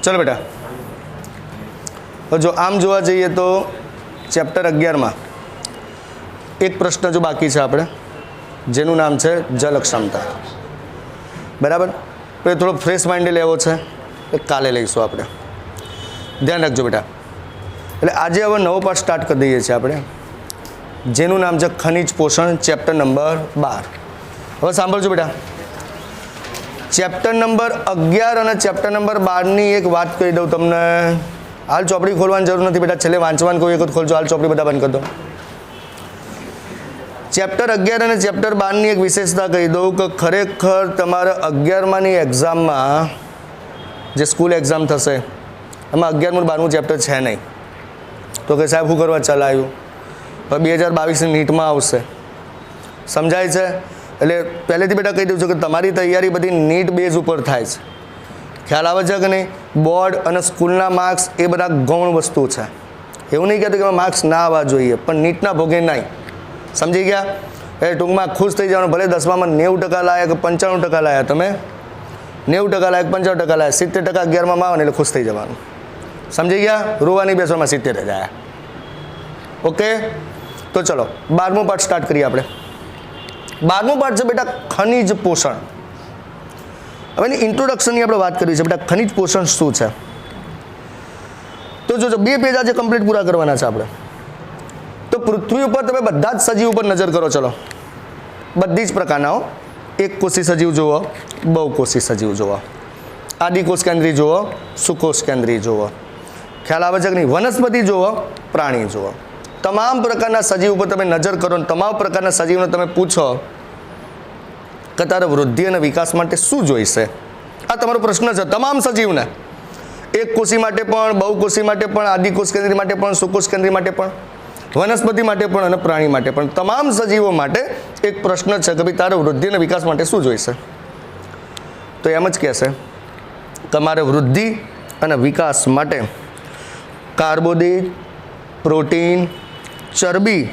चलो बेटा, जो आम जोवा जईए तो चैप्टर 11 में एक प्रश्न जो बाकी है આપણે જેનું નામ છે જલ ક્ષમતા, બરાબર? તો એ થોડો ફ્રેશ માઇન્ડે લેવો છે, એ કાલે લઈશું આપણે. ધ્યાન રાખજો બેટા. એટલે આજે હવે નવો પાઠ સ્ટાર્ટ કરી દઈએ છીએ આપણે, જેનું નામ છે ખનિજ પોષણ, ચેપ્ટર નંબર 12. હવે સાંભળજો બેટા, ચેપ્ટર નંબર 11 અને ચેપ્ટર નંબર 12ની એક વાત કહી દઉં તમને. હાલ ચોપડી ખોલવાની જરૂર નથી બેટા, છેલ્લે વાંચવાનું કોઈ વખત ખોલજો. હાલ ચોપડી બધા બંધ કરી દો. ચેપ્ટર 11 અને ચેપ્ટર 12ની એક વિશેષતા કહી દઉં કે ખરેખર તમારે 11માની એક્ઝામમાં જે સ્કૂલ એક્ઝામ થશે એમાં 11મું 12મું ચેપ્ટર છે નહીં. તો કે સાહેબ શું કરવા ચલાવ્યું? હવે 2022ની નીટમાં આવશે, સમજાય છે? એટલે પહેલેથી બેટા કહી દઉં છું કે તમારી તૈયારી બધી નીટ બેઝ ઉપર થાય છે. ખ્યાલ આવે છે કે નહીં? બોર્ડ અને સ્કૂલના માર્ક્સ એ બધા ગૌણ વસ્તુ છે. એવું નહીં કહેતું કે માર્ક્સ ના આવવા જોઈએ, પણ નીટના ભોગે નહીં. સમજી ગયા? એ ટૂંકમાં ખુશ થઈ જવાનું. ભલે 10મામાં 90% લાયા કે 95% લાયા, તમે 90% લાયા 95% લાયા, 70% 11માં આવે ને એટલે ખુશ થઈ જવાનું. સમજી ગયા? રોવાની બેસવામાં 70 જ આવ્યા. ઓકે, તો ચલો 12મું પાઠ સ્ટાર્ટ કરીએ આપણે. 12મું પાઠ છે બેટા ખનિજ પોષણ. હવે એની ઇન્ટ્રોડક્શનની આપણે વાત કરવી છે બેટા. ખનિજ પોષણ શું છે? તો જો 2 પેજ આજે કમ્પ્લીટ પૂરા કરવાના છે આપણે. તો પૃથ્વી ઉપર તમે બધા જ સજીવ ઉપર નજર કરો. ચલો, બધી જ પ્રકારના, એક કોષી સજીવ જુઓ, બહુકોષી સજીવ જુઓ, આદિકોષ કેન્દ્રી જુઓ, સુકોષ કેન્દ્રી જુઓ. ખ્યાલ આવે છે કે નહીં? વનસ્પતિ જુઓ, પ્રાણી જુઓ. તમામ પ્રકારના સજીવ ઉપર તમે નજર કરો ને તમામ પ્રકારના સજીવને તમે પૂછો કે તારે વૃદ્ધિ અને વિકાસ માટે શું જોઈશે. આ તમારો પ્રશ્ન છે તમામ સજીવને, એક કોષી માટે પણ, બહુકોષી માટે પણ, આદિકોષ કેન્દ્રી માટે પણ, સુકોષ કેન્દ્રી માટે પણ, વનસ્પતિ માટે પણ અને પ્રાણી માટે પણ. તમામ સજીવો માટે એક પ્રશ્ન છે કે ભાઈ તારે વૃદ્ધિ અને વિકાસ માટે શું જોઈશે? તો એમ જ કહેશે કે મારે વૃદ્ધિ અને વિકાસ માટે કાર્બોદિત, પ્રોટીન, ચરબી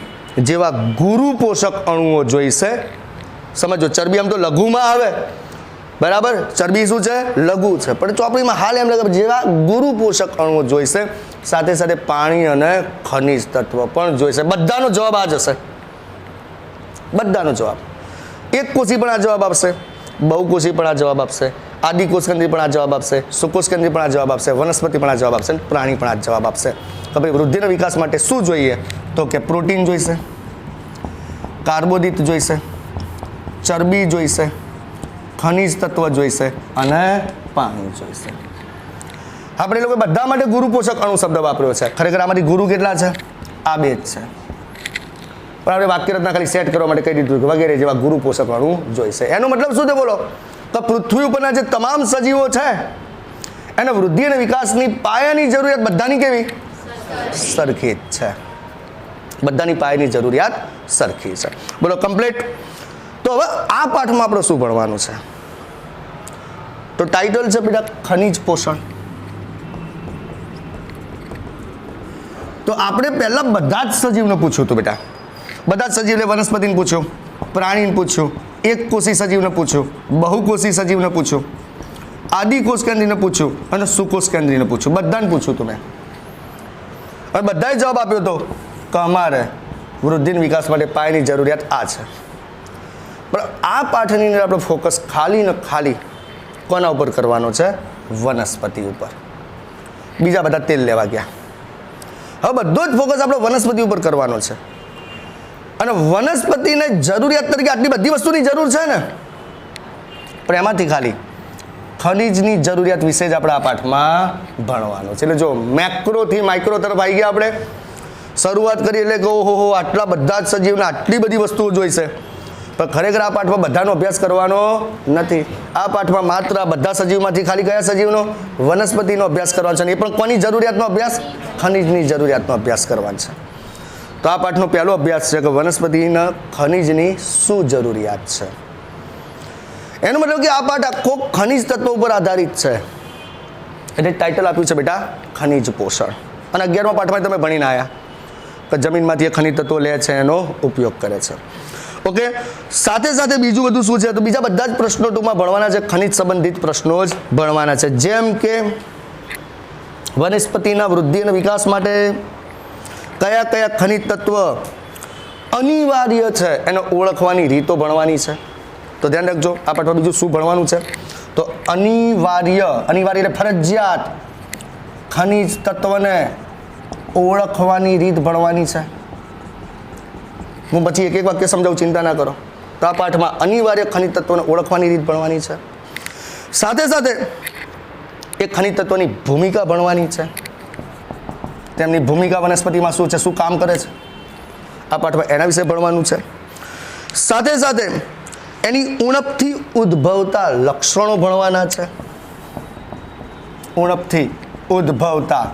જેવા ગુરુ પોષક અણુઓ જોઈશે. સમજો, ચરબી આમ તો લઘુમાં આવે, બરાબર? ચરબી શું છે? લઘુ છે, પણ ચોપડીમાં હાલ એમ લાગે જેવા ગુરુ પોષક અણુઓ જોઈશે. સાથે સાથે પાણી અને ખનિજ તત્વ પણ જોઈશે. બધાનો જવાબ આ જ હશે, બધાનો જવાબ. એક કોષી પણ આ જવાબ આપશે, બહુકોષી પણ આ જવાબ આપશે, આદિકોષ કેન્દ્રી પણ આ જવાબ આપશે, સુકોષ કેન્દ્રી પણ આ જવાબ આપશે, વનસ્પતિ પણ આ જવાબ આપશે, પ્રાણી પણ આ જવાબ આપશે. તો ભાઈ વૃદ્ધિના વિકાસ માટે શું જોઈએ? તો કે પ્રોટીન જોઈશે, કાર્બોદિત જોઈશે, ચરબી જોઈશે, ખનિજ તત્વ જોઈશે અને પાણી જોઈશે. આપણે લોકો બધા માટે ગુરુ પોષક અણુ શબ્દ વાપર્યો છે. ખરેખર આમાંથી ગુરુ કેટલા છે? આ 2 જ છે, પણ આપણે વાક્ય રચના ખાલી સેટ કરવા માટે કહી દીધું કે વગેરે જેવા ગુરુ પોષક અણુ જોઈશે. એનો મતલબ શું છે બોલો? તો પૃથ્વી ઉપરના જે તમામ સજીવો છે એને વૃદ્ધિ અને વિકાસની પાયાની જરૂરિયાત બધાની કેવી? સરખી જ છે. બધાની પાયાની જરૂરિયાત સરખી છે. બોલો, કમ્પ્લીટ. તો હવે આ પાઠમાં આપણે શું ભણવાનું છે? તો ટાઇટલ છે બેટા ખનિજ પોષણ. તો આપણે પહેલા બધા જ સજીવને પૂછ્યું હતું બેટા. બધા જ સજીવને, વનસ્પતિને પૂછ્યું, પ્રાણીને પૂછ્યું, એક કોષી સજીવને પૂછ્યું, બહુકોષી સજીવને પૂછ્યું, આદિકોષ કેન્દ્રીને પૂછ્યું અને સુકોષ કેન્દ્રીને પૂછ્યું. બધાને પૂછ્યું હતું મેં, અને બધાએ જવાબ આપ્યો હતો કે અમારે વૃદ્ધિ અને વિકાસ માટે પાયાની જરૂરિયાત આ છે. પણ આ પાઠની અંદર આપણો ફોકસ ખાલી ને ખાલી કોના ઉપર કરવાનો છે? વનસ્પતિ ઉપર. બીજા બધા તેલ લેવા ગયા. હવે બધો જ ફોકસ આપણો વનસ્પતિ ઉપર કરવાનો છે. અને વનસ્પતિને જરૂરિયાત તરીકે આટલી બધી વસ્તુની જરૂર છે ને, પણ એમાંથી ખાલી ખનિજની જરૂરિયાત વિશે જ આપણે આ પાઠમાં ભણવાનું છે. એટલે જો મેક્રોથી માઇક્રો તરફ આવી ગયા આપણે. શરૂઆત કરી એટલે કે ઓહો આટલા બધા જ સજીવને આટલી બધી વસ્તુઓ જોઈશે. પણ ખરેખર આ પાઠમાં બધાનો અભ્યાસ કરવાનો નથી. આ પાઠમાં માત્ર આ બધા સજીવમાંથી ખાલી કયા સજીવનો? વનસ્પતિનો અભ્યાસ કરવાનો છે. એ પણ કોની જરૂરિયાતનો અભ્યાસ? ખનિજની જરૂરિયાતનો અભ્યાસ કરવાનો છે. તો આ પાઠનો પહેલો અભ્યાસ છે કે વનસ્પતિના ખનિજની શું જરૂરિયાત છે. એનો મતલબ કે આ પાઠ આખો ખનિજ તત્વ ઉપર આધારિત છે. એટલે ટાઇટલ આપ્યું છે બેટા ખનિજ પોષણ. અને 11મા પાઠમાં તમે ભણીને આવ્યા કે જમીનમાંથી એ ખનિજ તત્વો લે છે, એનો ઉપયોગ કરે છે. ઓકે, સાથે સાથે બીજું બધું શું છે? તો બીજા બધા જ પ્રશ્નો ટૂંકમાં ભણવાના છે. ખનિજ સંબંધિત પ્રશ્નો જ ભણવાના છે. જેમ કે વનસ્પતિના વૃદ્ધિ અને વિકાસ માટે કયા કયા ખનિજ તત્વ અનિવાર્ય છે એને ઓળખવાની રીતો ભણવાની છે. તો ધ્યાન રાખજો આ પાઠમાં બીજું શું ભણવાનું છે તો અનિવાર્ય એટલે ફરજિયાત ખનિજ તત્વને ઓળખવાની રીત ભણવાની છે. હું પછી એક એક વાક્ય સમજાવું, ચિંતા ના કરો. તો આ પાઠમાં અનિવાર્ય ખનિજ તત્વોને ઓળખવાની રીત ભણવાની છે. સાથે સાથે એ ખનિજ તત્વોની ભૂમિકા ભણવાની છે. તેમની ભૂમિકા વનસ્પતિમાં શું છે, શું કામ કરે છે, આ પાઠમાં એના વિશે ભણવાનું છે. સાથે સાથે એની ઉણપથી ઉદ્ભવતા લક્ષણો ભણવાના છે. ઉણપથી ઉદ્ભવતા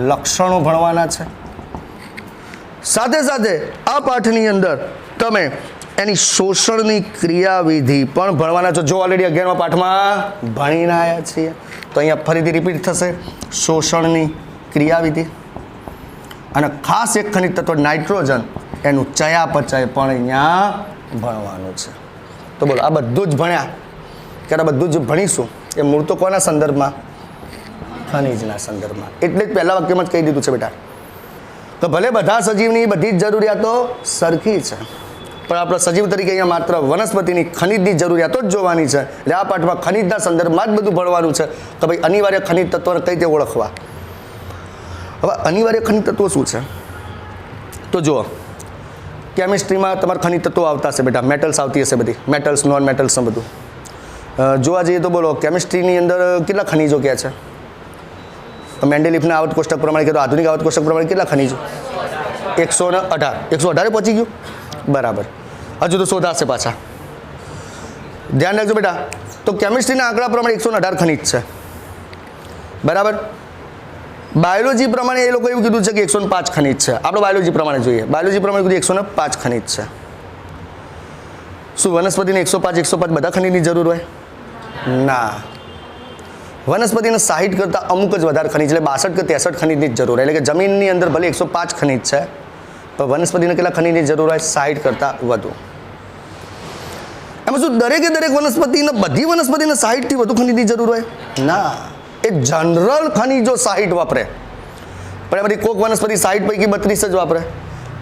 લક્ષણો ભણવાના છે. સાથે સાથે આ પાઠની અંદર તમે એની શોષણની ક્રિયાવિધિ પણ ભણવાના છો. જો ઓલરેડી 11મા પાઠમાં ભણીને આવ્યા છીએ તો અહીંયા ફરીથી રિપીટ થશે શોષણની ક્રિયાવિધિ. અને ખાસ એક ખનિજ તત્વ નાઇટ્રોજન એનું ચયાપચય પણ અહીંયા ભણવાનું છે. તો બોલો આ બધું જ ભણ્યા કે આ બધું જ ભણીશું એ મૂળ તો કોના સંદર્ભમાં, ખનિજના સંદર્ભમાં. એટલે જ પહેલા વાક્યમાં જ કહી દીધું છે બેટા તો ભલે બધા સજીવની બધી જ જરૂરિયાતો સરખી છે પણ આપણે સજીવ તરીકે અહીંયા માત્ર વનસ્પતિની ખનિજની જરૂરિયાતો જ જોવાની છે. એટલે આ પાઠમાં ખનિજના સંદર્ભમાં જ બધું ભણવાનું છે કે ભાઈ અનિવાર્ય ખનિજ તત્વોને કઈ રીતે ઓળખવા. હવે અનિવાર્ય ખનિજ તત્વો શું છે તો જુઓ કેમિસ્ટ્રીમાં તમારે ખનિજ તત્વો આવતા હશે બેટા, મેટલ્સ આવતી હશે બધી, મેટલ્સ નોન મેટલ્સ ને બધું. જોવા જઈએ તો બોલો કેમિસ્ટ્રીની અંદર કેટલા ખનિજો ક્યાં છે? મેન્ડેલિફના આવત કોષ્ટક પ્રમાણે કે તો આધુનિક આવત કોષ્ટક પ્રમાણે કેટલા ખનિજો? 118. 118 પહોંચી ગયું બરાબર. હજુ તો શોધાશે પાછા. ધ્યાન રાખજો બેટા તો કેમિસ્ટ્રીના આંકડા પ્રમાણે 118 ખનિજ છે બરાબર. બાયોલોજી પ્રમાણે એ લોકો એવું કીધું છે કે 105 ખનિજ છે. આપણે બાયોલોજી પ્રમાણે જોઈએ, બાયોલોજી પ્રમાણે કીધું 105 ખનિજ છે. શું વનસ્પતિને 105 બધા ખનિજની જરૂર હોય? ના, વનસ્પતિને 60 કરતાં અમુક જ વધારે ખનિજ એટલે 62 કે 63 ખનિજની જ જરૂર હોય. એટલે કે જમીનની અંદર ભલે 105 ખનિજ છે પણ વનસ્પતિને કેટલા ખનિજની જરૂર હોય? 60 કરતાં વધુ. એમાં શું દરેક વનસ્પતિને બધી વનસ્પતિને 60થી વધુ ખનિજની જરૂર હોય? ના, એ જનરલ ખનિજો 60 વાપરે પણ એમાંથી કોઈક વનસ્પતિ 60 પૈકી 32 જ વાપરે,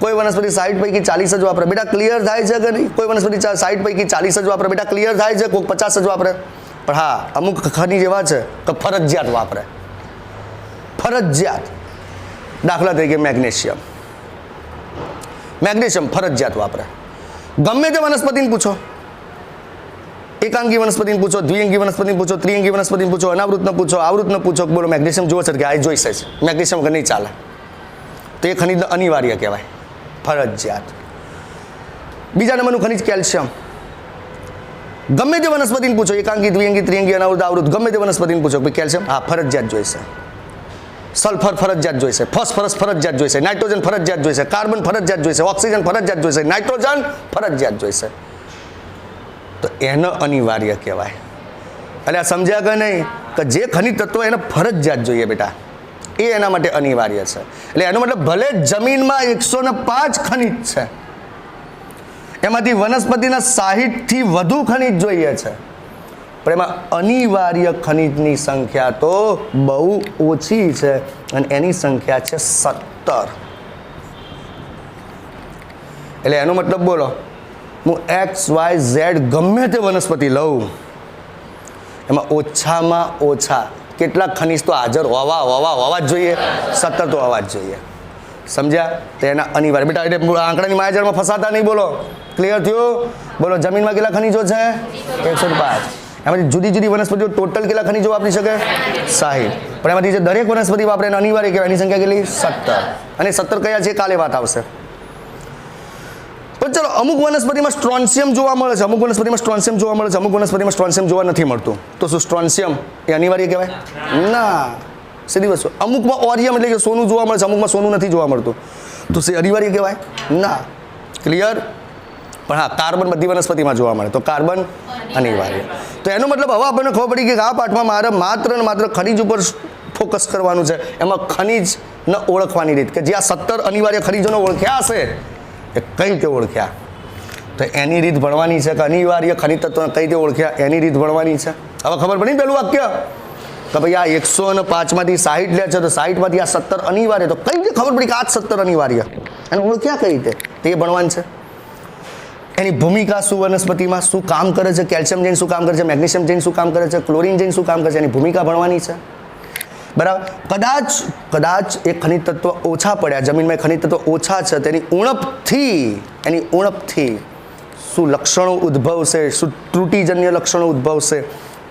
કોઈ વનસ્પતિ 60 પૈકી 40 જ વાપરે. બેટા ક્લિયર થાય છે કે નહીં? કોઈ વનસ્પતિ 60 પૈકી 40 જ વાપરે. બેટા ક્લિયર થાય છે? કોઈક 50 જ વાપરે. પણ હા અમુક ખનિજ એવા છે કે ફરજિયાત વાપરે, ફરજિયાત. દાખલા તરીકે મેગ્નેશિયમ ફરજિયાત વાપરે. ગમે તે વનસ્પતિને પૂછો, એકાંગી વનસ્પતિને પૂછો, દ્વિઅંગી વનસ્પતિને પૂછો, ત્રિઅંગી વનસ્પતિને પૂછો, અનાવૃતને પૂછો, આવૃતને પૂછો, બોલો મેગ્નેશિયમ જુઓ છે કે આ જોઈશે જ, મેગ્નેશિયમ વગર નહીં ચાલે. તો એ ખનિજ અનિવાર્ય કહેવાય, ફરજિયાત. બીજા નંબરનું ખનિજ કેલ્શિયમ. ગમે તે વનસ્પતિને પૂછો, એકાંગી, દ્વિઅંગી, ત્રિઅંગી, અનાવૃત, આવૃત, ગમે તે વનસ્પતિને પૂછો ભાઈ કેલ્શિયમ હા ફરજિયાત જોઈશે. સલ્ફર ફરજિયાત જોઈશે, ફોસ્ફરસ ફરજિયાત જોઈશે, નાઇટ્રોજન ફરજિયાત જોઈશે, કાર્બન ફરજિયાત જોઈશે, ઓક્સિજન ફરજિયાત જોઈશે, નાઇટ્રોજન ફરજિયાત જોઈશે. તો એનો અનિવાર્ય કહેવાય. એટલે આ સમજ્યા કે નહીં કે જે ખનિજ તત્વો એને ફરજિયાત જોઈએ બેટા એ એના માટે અનિવાર્ય છે. એટલે એનો મતલબ ભલે જમીનમાં 105 ખનિજ છે એમાંથી વનસ્પતિના 60થી વધુ ખનિજ જોઈએ છે પણ એમાં અનિવાર્ય ખનિજની સંખ્યા તો બહુ ઓછી છે અને એની સંખ્યા છે 17. એટલે એનો મતલબ બોલો હું XYZ ગમે તે વનસ્પતિ લઉં એમાં ઓછામાં ઓછા કેટલા ખનિજ તો હાજર હોવા જ જોઈએ? 17 તો હોવા જ જોઈએ. સમજ્યા? તો એના અનિવાર્ય બેટા એટલે આંકડાની માયાજાળમાં ફસાતા નહીં. બોલો ક્લિયર થયું? બોલો જમીનમાં કેટલા ખનિજો છે? 105. એમાંથી જુદી જુદી વનસ્પતિઓ ટોટલ કેટલા ખનિજો વાપરી શકે? 60. પણ એમાંથી જે દરેક વનસ્પતિ વાપરે એને અનિવાર્ય કહેવાય. એની સંખ્યા કેટલી? 17. અને 17 કયા છે કાલે વાત આવશે. પણ ચલો અમુક વનસ્પતિમાં સ્ટ્રોન્સિયમ જોવા મળે છે, અમુક વનસ્પતિમાં સ્ટ્રોન્સિયમ જોવા મળે છે, અમુક વનસ્પતિમાં સ્ટ્રોન્સિયમ જોવા નથી મળતું. તો શું સ્ટ્રોન્સિયમ એ અનિવાર્ય કહેવાય? ના, સીધી વસ્તુ. અમુકમાં ઓરિયમ એટલે કે સોનું જોવા મળે છે, અમુકમાં સોનું નથી જોવા મળતું. તો અનિવાર્ય કહેવાય? ના. ક્લિયર? પણ હા કાર્બન બધી વનસ્પતિમાં જોવા મળે તો કાર્બન અનિવાર્ય. તો એનો મતલબ હવે આપણને ખબર પડી કે આ પાઠમાં મારે માત્ર ને માત્ર ખનિજ ઉપર ફોકસ કરવાનું છે. એમાં ખનિજને ઓળખવાની રીત કે જે આ 17 અનિવાર્ય ખનિજોને ઓળખ્યા હશે એ કઈ રીતે ઓળખ્યા તો એની રીત ભણવાની છે. કે અનિવાર્ય ખનિજ તત્વોને કઈ રીતે ઓળખ્યા એની રીત ભણવાની છે. હવે ખબર પડી પહેલું વાક્ય કે ભાઈ આ 105માંથી 60 લે છે તો 60માંથી આ 70 અનિવાર્ય, તો કઈ રીતે ખબર પડી કે આ 70 અનિવાર્ય? અને ઓળખ ક્યાં કઈ રીતે તે ભણવાનું છે. એની ભૂમિકા શું વનસ્પતિમાં, શું કામ કરે છે, કેલ્શિયમ જઈને શું કામ કરે છે, મેગ્નેશિયમ જઈને શું કામ કરે છે, ક્લોરીન જઈને શું કામ કરે છે, એની ભૂમિકા ભણવાની છે. બરાબર. કદાચ એ ખનિજ તત્વ ઓછા પડ્યા જમીનમાં, ખનિજ તત્વ ઓછા છે, તેની ઉણપથી શું લક્ષણો ઉદ્ભવશે, શું ત્રુટિજન્ય લક્ષણો ઉદ્ભવશે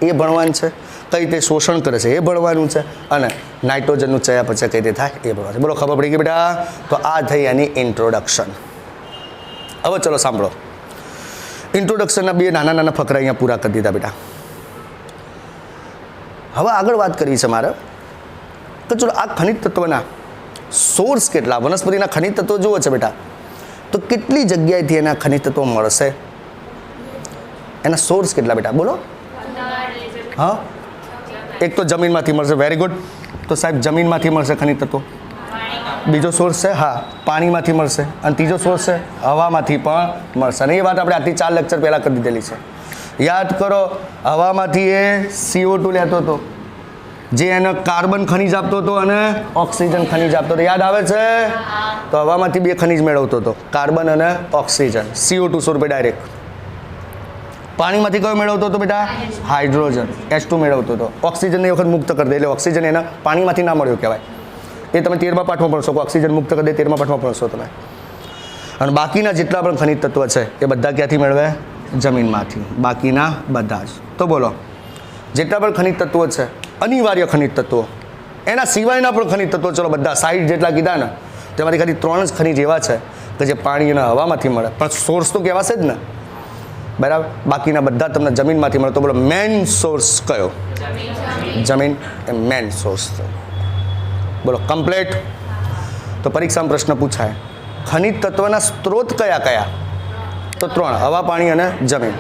એ ભણવાનું છે. કઈ રીતે શોષણ કરે છે એ ભણવાનું છે. અને નાઇટ્રોજનનું ચયાપચય કઈ રીતે થાય એ ભણવાનું છે. બોલો, ખબર પડી ગઈ બેટા? તો આ થઈ એની ઇન્ટ્રોડક્શન. હવે ચલો સાંભળો, ઇન્ટ્રોડક્શનના 2 નાના નાના ફકરા અહીંયા પૂરા કરી દીધા બેટા. હવે આગળ વાત કરવી છે મારે તો ચલો આ ખનિજ તત્વના સોર્સ કેટલા, વનસ્પતિના ખનિજ તત્વો જુઓ છે બેટા, તો કેટલી જગ્યાએથી એના ખનિજ તત્વો મળશે, એના સોર્સ કેટલા બેટા બોલો? હા, એક તો જમીનમાંથી મળશે. Very good. તો સાહેબ જમીનમાંથી મળશે ખનિજ તત્વો. બીજો સોર્સ છે હા પાણીમાંથી મળશે. અને ત્રીજો સોર્સ છે હવામાંથી પણ મળશે. અને એ વાત આપણે આથી 4 લેક્ચર પહેલાં કરી દીધેલી છે. યાદ કરો, હવામાંથી એ CO2 લેતો હતો, જે એને કાર્બન ખનિજ આપતો હતો અને ઓક્સિજન ખનિજ આપતો હતો. યાદ આવે છે? તો હવામાંથી 2 ખનિજ મેળવતો હતો, કાર્બન અને ઓક્સિજન, CO2 સ્વરૂપે ડાયરેક્ટ. પાણીમાંથી કયો મેળવતો હતો બેટા? હાઇડ્રોજન, H2 મેળવતો હતો. ઓક્સિજન એ વખત મુક્ત કરી દે, એટલે ઓક્સિજન એના પાણીમાંથી ના મળ્યો કહેવાય. એ તમે 13મા પાઠમાં ભણશો કે ઓક્સિજન મુક્ત કરી દે, 13મા પાઠમાં ભણશો તમે. અને બાકીના જેટલા પણ ખનિજ તત્વ છે એ બધા ક્યાંથી મેળવે? જમીનમાંથી. બાકીના બધા જ. તો બોલો, જેટલા પણ ખનિજ તત્વો છે, અનિવાર્ય ખનિજ તત્વો, એના સિવાયના પણ ખનિજ તત્વો ચલો બધા 60 જેટલા કીધા ને, તેમાંથી ખાલી 3 જ ખનિજ એવા છે કે જે પાણી અને હવામાંથી મળે, પણ સોર્સ તો કહેવાશે જ ને. બરાબર. બાકીના બધા તમને જમીનમાંથી મળે. તો બોલો મેન સોર્સ કયો? જમીન એ મેન સોર્સ છે. બોલો કમ્પ્લીટ. તો પરીક્ષામાં પ્રશ્ન પૂછાય, ખનિજ તત્વના સ્ત્રોત કયા કયા? તો 3, હવા, પાણી અને જમીન.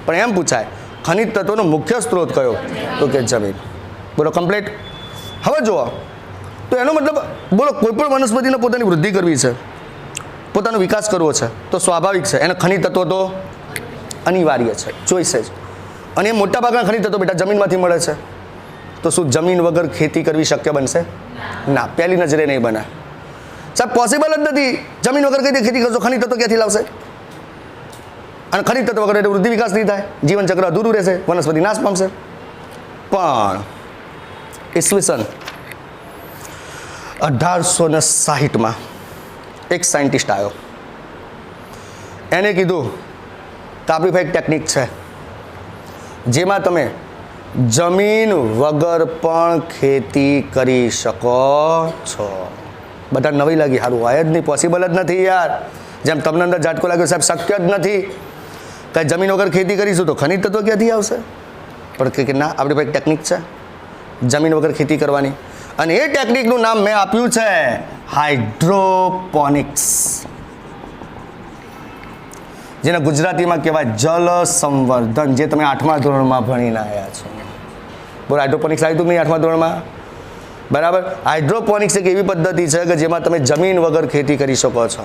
પણ એમ પૂછાય ખનિજ તત્વનો મુખ્ય સ્ત્રોત કયો? તો કે જમીન. બોલો કમ્પ્લીટ. હવે જુઓ, તો એનો મતલબ બોલો કોઈ પણ વનસ્પતિને પોતાની વૃદ્ધિ કરવી છે, પોતાનો વિકાસ કરવો છે, તો સ્વાભાવિક છે એને ખનિજ તત્વો તો અનિવાર્ય છે, ચોઈસે જ. અને એ મોટાભાગના ખનિજ તત્વો બેટા જમીનમાંથી મળે છે. તો શું જમીન વગર ખેતી કરવી શક્ય બનશે? ના, પહેલી નજરે નહીં બને સાહેબ, પોસિબલ જ નથી. જમીન વગર કઈ રીતે ખેતી કરશો? ખનિજ તત્વો ક્યાંથી લાવશે? અને ખનિજ તત્વ વગર એટલે વૃદ્ધિ વિકાસ નહીં થાય, જીવનચક્ર અધૂરું રહેશે, વનસ્પતિ નાશ પામશે. પણ ઈસવીસન 1860માં એક સાયન્ટિસ્ટ આવ્યો, એને કીધું કે આપણી પાસે એક ટેકનિક છે જેમાં તમે જમીન વગર પણ ખેતી કરી શકો છો. બધા નવી લાગી, સારું હોય જ નહીં, પોસિબલ જ નથી યાર. જેમ તમને અંદર ઝાટકો લાગ્યો સાહેબ, શક્ય જ નથી. કાંઈ જમીન વગર ખેતી કરીશું તો ખનિજ તત્વ ક્યાંથી આવશે? પણ કે ના, આપણી પાસે એક ટેકનિક છે જમીન વગર ખેતી કરવાની, અને એ ટેકનિકનું નામ મેં આપ્યું છે હાઇડ્રોપોનિક્સ, જેને ગુજરાતીમાં કહેવાય જલ સંવર્ધન, જે તમે 8મા ધોરણમાં ભણીને આવ્યા છો. બોલો હાઇડ્રોપોનિક્સ આવ્યું નહીં 8મા ધોરણમાં? બરાબર. હાઇડ્રોપોનિક્સ એક એવી પદ્ધતિ છે કે જેમાં તમે જમીન વગર ખેતી કરી શકો છો.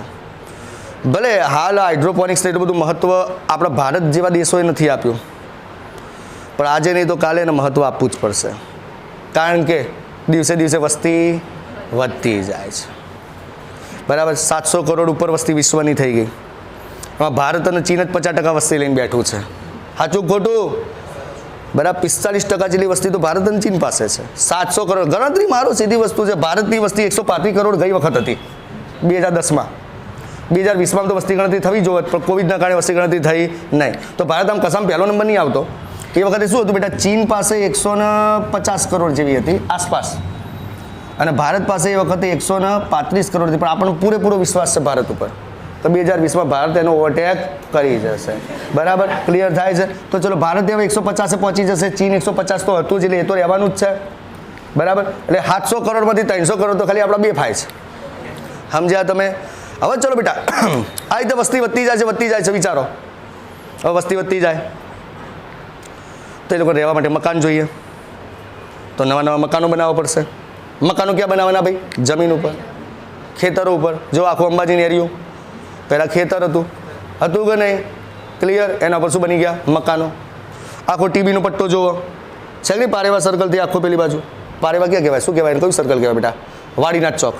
ભલે હાલ હાઇડ્રોપોનિક્સને એટલું બધું મહત્ત્વ આપણા ભારત જેવા દેશોએ નથી આપ્યું, પણ આજે નહીં તો કાલે એને મહત્ત્વ આપવું જ પડશે, કારણ કે દિવસે દિવસે વસ્તી વધતી જાય છે. બરાબર. 700 કરોડ ઉપર વસ્તી વિશ્વની થઈ ગઈ. એમાં ભારત અને ચીન જ 50% વસ્તી લઈને બેઠું છે. સાચું ખોટું? બરાબર. 45% જેટલી વસ્તી તો ભારત અને ચીન પાસે છે. 700 કરોડ ગણતરી મારો સીધી વસ્તુ છે. ભારતની વસ્તી 135 કરોડ ગઈ વખત હતી 2010માં. 2020માં તો વસ્તી ગણતરી થવી જોઈએ, પણ કોવિડના કારણે વસ્તી ગણતરી થઈ નહીં. તો ભારત આમ કસામ પહેલો નંબર નહીં આવતો. એ વખતે શું હતું બેટા? ચીન પાસે 150 કરોડ જેવી હતી આસપાસ, અને ભારત પાસે એ વખતે 135 કરોડ હતી. પણ આપણને પૂરેપૂરો વિશ્વાસ છે ભારત ઉપર, તો 2020માં ભારત એનો ઓવરટેક કરી જશે. બરાબર. ક્લિયર થાય છે? તો ચલો ભારત હવે 150 પહોંચી જશે, ચીન 150 તો હતું જ, એટલે એ તો રહેવાનું જ છે. બરાબર. એટલે 700 કરોડમાંથી 300 કરોડ તો ખાલી આપણા 2 ફાય છે. સમજ્યા તમે? હવે ચલો બેટા, આ રીતે વસ્તી વધતી જાય છે, વધતી જાય છે. વિચારો, હવે વસ્તી વધતી જાય તો એ લોકો રહેવા માટે મકાન જોઈએ, તો નવા નવા મકાનો બનાવવા પડશે. મકાનો ક્યાં બનાવવાના ભાઈ? જમીન ઉપર, ખેતરો ઉપર. જો આખું અંબાજીની એરિયું પહેલાં ખેતર હતું કે નહીં? ક્લિયર. એના પર શું બની ગયા? મકાનો. આખો ટીબીનો પટ્ટો જુઓ, છે કે નહીં? પારેવા સર્કલથી આખો પેલી બાજુ પારેવા ક્યાં કહેવાય, શું કહેવાય, કયું સર્કલ કહેવાય બેટા? વાડીનાથ ચોક,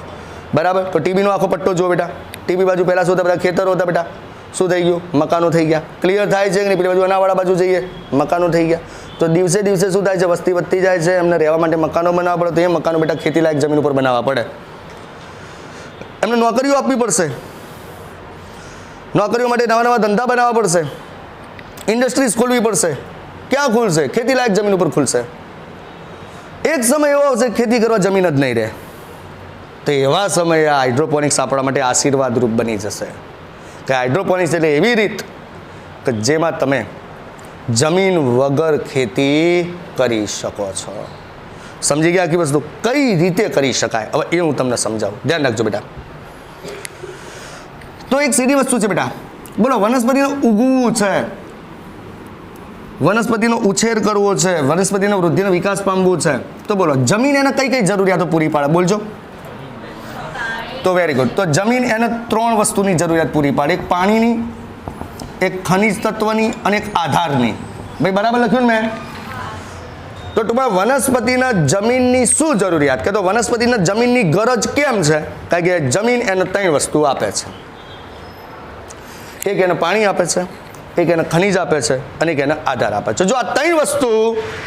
બરાબર. તો ટીબીનો આખો પટ્ટો જુઓ બેટા. ટીબી બાજુ પહેલાં શું હતા બધા? ખેતરો હતા બેટા. શું થઈ ગયું? મકાનો થઈ ગયા. ક્લિયર થાય છે કે નહીં? પેલી બાજુ અનાવાડા બાજુ જઈએ, મકાનો થઈ ગયા. તો દિવસે દિવસે શું થાય છે? વસ્તી વધતી જાય છે, એમને રહેવા માટે મકાનો બનાવવા પડે. તો એ મકાનો બેટા ખેતીલાયક જમીન ઉપર બનાવવા પડે. એમને નોકરીઓ આપવી પડશે, નોકરીઓ માટે નવા નવા ધંધા બનાવવા પડશે, ઇન્ડસ્ટ્રીઝ ખોલવી પડશે. ક્યાં ખુલશે? ખેતીલાયક જમીન ઉપર ખુલશે. એક સમય એવો આવશે ખેતી કરવા જમીન જ નહીં રહે. તો એવા સમયે આ હાઇડ્રોપોનિક્સ આપણા માટે આશીર્વાદરૂપ બની જશે. કે હાઇડ્રોપોનિક્સ એટલે એવી રીત કે જેમાં તમે જમીન વગર ખેતી કરી શકો છો. સમજી ગયા આખી વસ્તુ? કઈ રીતે કરી શકાય હવે એ હું તમને સમજાવું, ધ્યાન રાખજો બેટા. તો એક સીધી વસ્તુ છે બેટા, બોલો, વનસ્પતિને ઉગવું છે, વનસ્પતિનો ઉછેર કરવો છે, વનસ્પતિનો વૃદ્ધિનો વિકાસ પામવું છે, તો બોલો જમીન એને કઈ કઈ જરૂરિયાતો પૂરી પાડે? બોલજો. તો વેરી ગુડ. તો જમીન એને 3 વસ્તુની જરૂરિયાત પૂરી પાડે. એક પાણીની, એક ખનિજ તત્વની અને એક આધારની. ભાઈ બરાબર લખ્યું ને મેં? તો ટૂંકમાં વનસ્પતિના જમીનની શું જરૂરિયાત? કે તો વનસ્પતિના જમીનની ગરજ કેમ છે? કારણ કે જમીન એને 3 વસ્તુ આપે છે. એક એને પાણી આપે છે, એક એને ખનિજ આપે છે અને એક એને આધાર આપે છે. જો આ 3 વસ્તુ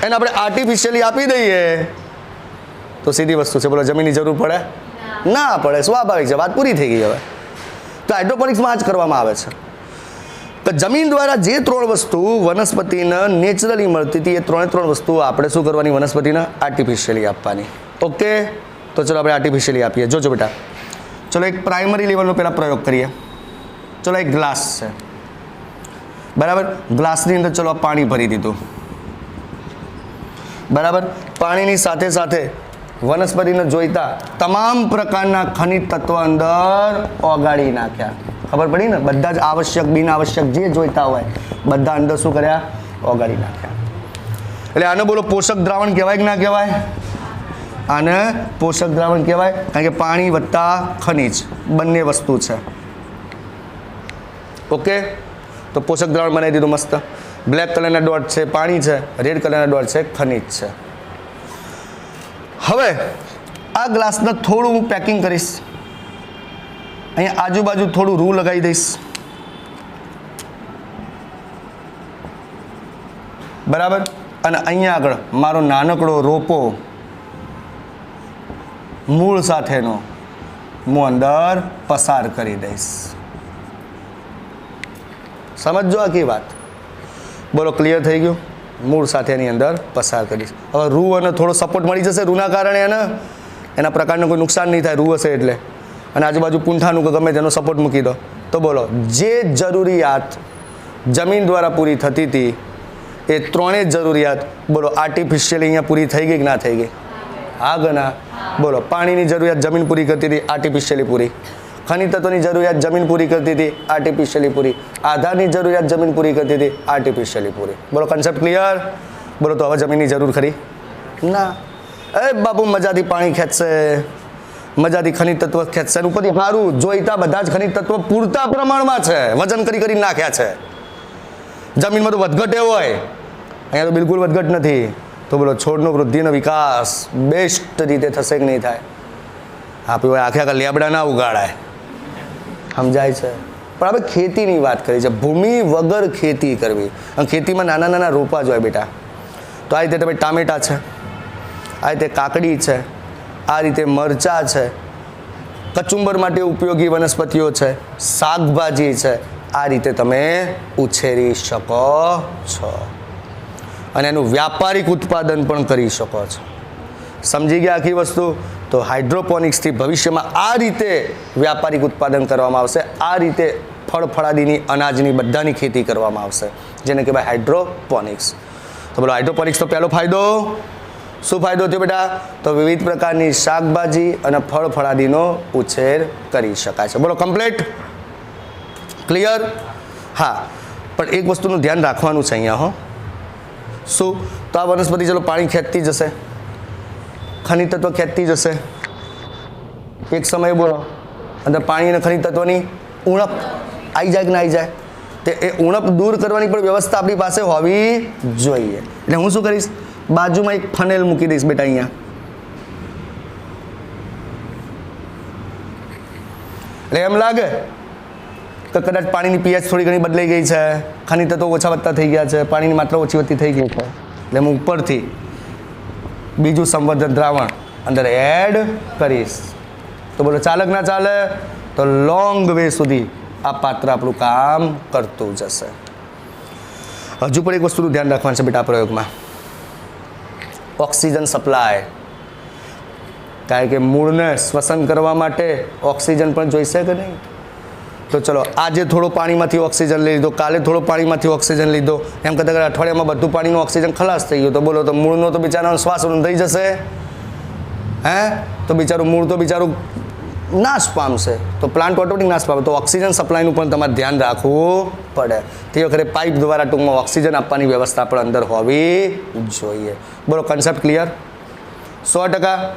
એને આપણે આર્ટિફિશિયલી આપી દઈએ તો સીધી વસ્તુ છે, બોલો જમીનની જરૂર પડે? ના પડે, સ્વાભાવિક છે, વાત પૂરી થઈ ગઈ. હવે તો હાઇડ્રોપોનિક્સમાં આ જ કરવામાં આવે છે. તો જમીન દ્વારા જે 3 વસ્તુ વનસ્પતિને નેચરલી મળતી હતી એ 3 વસ્તુ આપણે શું કરવાની? વનસ્પતિને આર્ટિફિશિયલી આપવાની. ઓકે, તો ચલો આપણે આર્ટિફિશિયલી આપીએ. જોજો બેટા, ચલો એક પ્રાઇમરી લેવલનો પહેલાં પ્રયોગ કરીએ. ચલો એક ગ્લાસ છે, બરાબર. ગ્લાસની અંદર ચલો પાણી ભરી દીધું, બરાબર. પાણીની સાથે સાથે વનસ્પતિને જોઈતા તમામ પ્રકારના ખનિજ તત્વો અંદર ઓગાળી નાખ્યા. ખબર પડી ને? બધા જ આવશ્યક બિન આવશ્યક જે જોઈતા હોય બધા અંદર શું કર્યા? ઓગાળી નાખ્યા. એટલે આને બોલો પોષક દ્રાવણ કહેવાય કે ના કહેવાય? આને પોષક દ્રાવણ કહેવાય, કારણ કે પાણી વત્તા ખનિજ બંને વસ્તુ છે. ઓકે, તો પોષક દ્રાવણ બનાવી દીધું મસ્ત. બ્લેક કલરના ડોટ છે પાણી છે, રેડ કલરના ડોટ છે ખનિજ છે. હવે આ ગ્લાસને થોડું હું પેકિંગ કરીશ. અહીંયા આજુબાજુ થોડું રૂ લગાવી દઈશ, બરાબર. અને અહીંયા આગળ મારો નાનકડો રોપો મૂળ સાથેનો હું અંદર પસાર કરી દઈશ. સમજો આખી વાત? બોલો ક્લિયર થઈ ગયું? મૂળ સાથેની અંદર પસાર કરીશ. હવે રૂ અને થોડો સપોર્ટ મળી જશે રૂના કારણે, એના પ્રકારનું કોઈ નુકસાન નહીં થાય રૂ હશે એટલે. અને આજુબાજુ પૂંઠાનું કે ગમે તેનો સપોર્ટ મૂકી દો. તો બોલો જે જરૂરિયાત જમીન દ્વારા પૂરી થતી હતી એ 3 જરૂરિયાત બોલો આર્ટિફિશિયલી અહીંયા પૂરી થઈ ગઈ કે ના થઈ ગઈ? હા ગના? બોલો પાણીની જરૂરિયાત જમીન પૂરી કરતી હતી, આર્ટિફિશિયલી પૂરી. ખનિજ તત્વની જરૂરિયાત જમીન પૂરી કરતી હતી, આર્ટિફિશિયલી પૂરી. આધારની જરૂરિયાત જમીન પૂરી કરતી હતી, આર્ટિફિશિયલી પૂરી. બોલો કન્સેપ્ટ ક્લિયર? બોલો તો હવે જમીનની જરૂર ખરી? ના. એ બાપુ મજાથી પાણી ખેંચશે, મજાથી ખનિજ તત્વ ખેંચશે, ઉપરથી સારું જોઈતા બધા જ ખનિજ તત્વ પૂરતા પ્રમાણમાં છે, વજન કરી નાખ્યા છે. જમીનમાં તો વધઘટ એવો હોય, અહીંયા તો બિલકુલ વધઘટ નથી. તો બોલો છોડનો વૃદ્ધિનો વિકાસ બેસ્ટ રીતે થશે કે નહીં થાય? આપણે આખે આખા લેબડા ના ઉગાડાય, સમજાય છે? પણ આપણે ખેતીની વાત કરી છે, ભૂમિ વગર ખેતી કરવી. અને ખેતીમાં નાના નાના રોપા જ હોય બેટા. તો આ રીતે તમે ટામેટા છે, આ રીતે કાકડી છે, આ રીતે મરચાં છે, કચુંબર માટે ઉપયોગી વનસ્પતિઓ છે, શાકભાજી છે, આ રીતે તમે ઉછેરી શકો છો અને એનું વ્યાપારિક ઉત્પાદન પણ કરી શકો છો. સમજી ગયા આખી વસ્તુ? તો હાઇડ્રોપોનિક્સથી ભવિષ્યમાં આ રીતે વ્યાપારિક ઉત્પાદન કરવામાં આવશે. આ રીતે ફળફળાદીની અનાજની બધાની ખેતી કરવામાં આવશે, જેને કહેવાય હાઇડ્રોપોનિક્સ. તો બોલો હાઇડ્રોપોનિક્સનો પહેલો ફાયદો શું ફાયદો થયો બેટા? તો વિવિધ પ્રકારની શાકભાજી અને ફળફળાદીનો ઉછેર કરી શકાય છે. બોલો કમ્પ્લીટ? ક્લિયર? હા, પણ એક વસ્તુનું ધ્યાન રાખવાનું છે અહીંયા. હો, શું? તો આ વનસ્પતિ ચલો પાણી ખેંચતી જશે, ખનિજ તત્વ ખેંચતી જશે. એક સમયે બોલો અંદર પાણી અને ખનિજ તત્વની ઉણપ આવી જાય કે ના આવી જાય? તે એ ઉણપ દૂર કરવાની પણ વ્યવસ્થા આપણી પાસે હોવી જોઈએ. એટલે હું શું કરીશ? બાજુમાં એક ફનેલ મૂકી દઈશ બેટા અહીંયા. એટલે એમ લાગે કે કદાચ પાણીની પીએચ થોડી ઘણી બદલાઈ ગઈ છે, ખનિજ તત્વો ઓછા વધતા થઈ ગયા છે, પાણીની માત્રા ઓછી વધતી થઈ ગઈ છે, એટલે હું ઉપરથી બીજું સંવર્ધન દ્રાવણ અંદર એડ કરીશ. તો બોલો ચાલે કે ના ચાલે? તો લોંગ વે સુધી આ પાત્ર આપણું કામ કરતું જશે. હજુ પણ એક વસ્તુનું ધ્યાન રાખવાનું છે બેટા આ પ્રયોગમાં, ઓક્સિજન સપ્લાય. કારણ કે મૂળને શ્વસન કરવા માટે ઓક્સિજન પણ જોઈશે કે નહીં? તો ચલો આજે થોડો પાણીમાંથી ઓક્સિજન લઈ લીધો, કાલે થોડો પાણીમાંથી ઓક્સિજન લીધો, એમ કરતાં અઠવાડિયામાં બધું પાણીનું ઓક્સિજન ખલાસ થઈ ગયું, તો બોલો તો મૂળનો તો બિચારાનો શ્વાસ થઈ જશે. હે? તો બિચારું મૂળ તો બિચારું નાશ પામશે. તો પ્લાન્ટ ઓટોમેટિક નાશ પામે. તો ઓક્સિજન સપ્લાયનું પણ તમારે ધ્યાન રાખવું પડે. તે વખતે પાઇપ દ્વારા ટૂંકમાં ઓક્સિજન આપવાની વ્યવસ્થા પણ અંદર હોવી જોઈએ. બોલો કન્સેપ્ટ ક્લિયર? 100%.